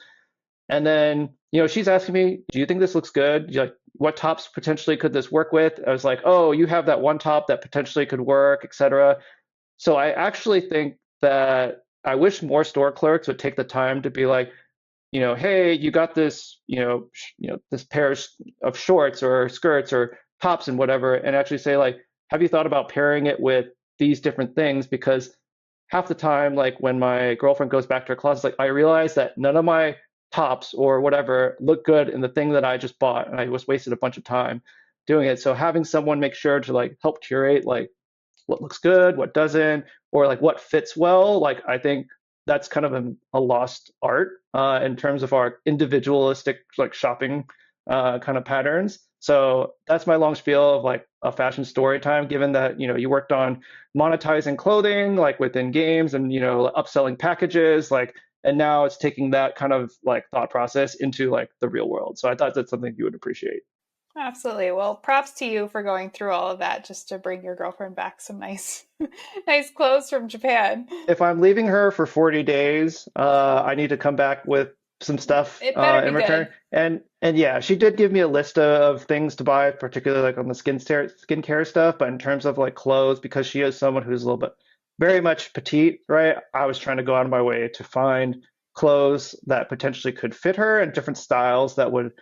And then, she's asking me, do you think this looks good? Like, what tops potentially could this work with? I was like, oh, you have that one top that potentially could work, etc. So I actually think that I wish more store clerks would take the time to be like, hey, you got this, this pair of shorts or skirts or tops and whatever, and actually say like, have you thought about pairing it with these different things? Because half the time, like when my girlfriend goes back to her closet, like I realize that none of my tops or whatever look good in the thing that I just bought, and I just wasted a bunch of time doing it. So having someone make sure to like help curate like what looks good, what doesn't, or like what fits well. Like I think that's kind of a lost art in terms of our individualistic like shopping kind of patterns. So that's my long spiel of like a fashion story time. Given that you worked on monetizing clothing like within games and upselling packages, like and now it's taking that kind of like thought process into like the real world. So I thought that's something you would appreciate. Absolutely. Well, props to you for going through all of that just to bring your girlfriend back some nice, nice clothes from Japan. If I'm leaving her for 40 days, I need to come back with some stuff It better be in return. good. And yeah, she did give me a list of things to buy, particularly like on the skincare stuff. But in terms of like clothes, because she is someone who's a little bit very much petite, right? I was trying to go out of my way to find clothes that potentially could fit her and different styles that would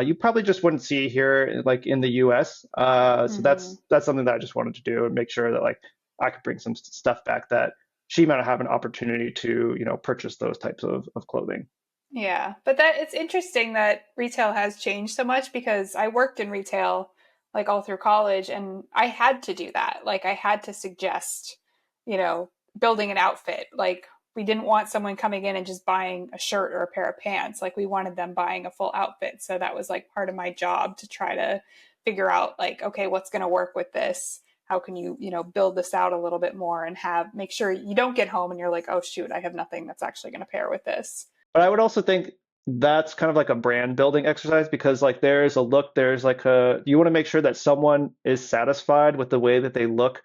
you probably just wouldn't see here like in the US. So Hmm. that's something that I just wanted to do and make sure that like I could bring some stuff back that she might have an opportunity to, purchase those types of clothing. Yeah, but that it's interesting that retail has changed so much because I worked in retail like all through college and I had to do that. Like I had to suggest, you know, building an outfit. Like we didn't want someone coming in and just buying a shirt or a pair of pants. Like we wanted them buying a full outfit. So that was like part of my job to try to figure out like, okay, what's going to work with this? How can you, build this out a little bit more and have make sure you don't get home and you're like, oh shoot, I have nothing that's actually going to pair with this. But I would also think that's kind of like a brand building exercise because like there's a look, there's like you want to make sure that someone is satisfied with the way that they look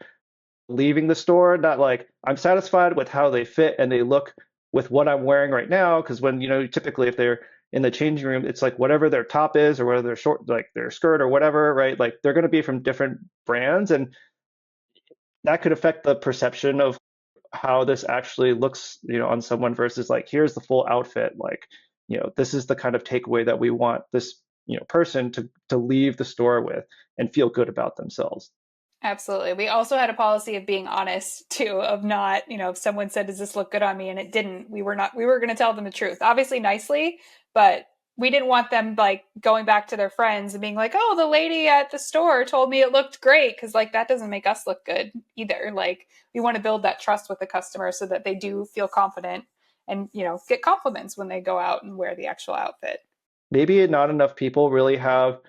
leaving the store, not like I'm satisfied with how they fit and they look with what I'm wearing right now. Because when, typically if they're in the changing room, it's like whatever their top is or whether their short, like their skirt or whatever, right? Like they're going to be from different brands and that could affect the perception of how this actually looks, on someone versus like, here's the full outfit. Like, this is the kind of takeaway that we want this, person to leave the store with and feel good about themselves. Absolutely. We also had a policy of being honest too, of not, if someone said, does this look good on me? And it didn't, we were going to tell them the truth, obviously nicely, but we didn't want them like going back to their friends and being like, oh, the lady at the store told me it looked great. Cause like that doesn't make us look good either. Like we want to build that trust with the customer so that they do feel confident and, get compliments when they go out and wear the actual outfit. Maybe not enough people really have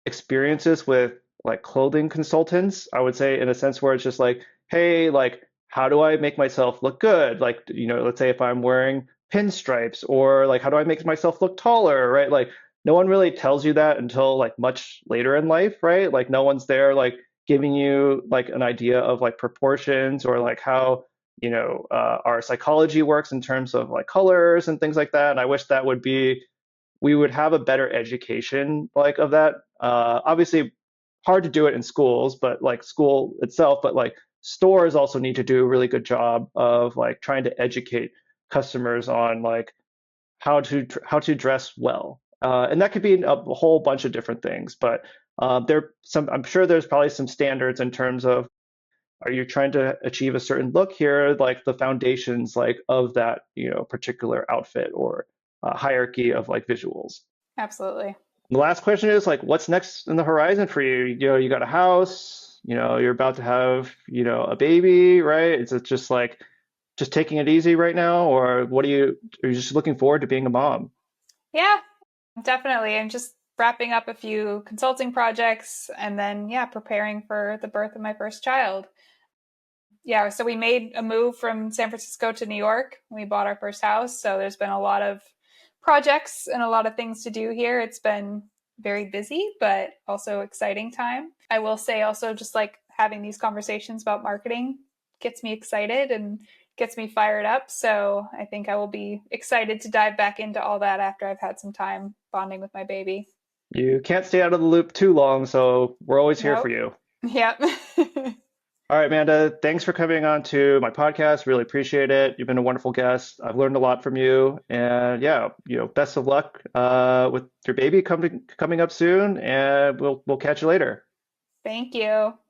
experiences with like clothing consultants, I would say, in a sense where it's just like, hey, like, how do I make myself look good? Like, let's say if I'm wearing pinstripes or like, how do I make myself look taller, right? Like, no one really tells you that until like much later in life, right? Like, no one's there like giving you like an idea of like proportions or like how, our psychology works in terms of like colors and things like that. And I wish that would be we would have a better education like of that. Obviously, hard to do it in schools, but like school itself, but like stores also need to do a really good job of like trying to educate customers on like how to dress well. And that could be a whole bunch of different things, but I'm sure there's probably some standards in terms of are you trying to achieve a certain look here, like the foundations like of that, particular outfit or hierarchy of like visuals. Absolutely. The last question is like, what's next in the horizon for you? You got a house, you're about to have, a baby, right? Is it just like just taking it easy right now, or are you just looking forward to being a mom? Yeah, definitely. I'm just wrapping up a few consulting projects and then, yeah, preparing for the birth of my first child. Yeah, so we made a move from San Francisco to New York. We bought our first house. So there's been a lot of projects and a lot of things to do here. It's been very busy, but also exciting time. I will say also just like having these conversations about marketing gets me excited and gets me fired up. So I think I will be excited to dive back into all that after I've had some time bonding with my baby. You can't stay out of the loop too long, so we're always here for Nope. you. Yep. All right, Amanda, thanks for coming on to my podcast. Really appreciate it. You've been a wonderful guest. I've learned a lot from you. And yeah, best of luck with your baby coming up soon, and we'll catch you later. Thank you.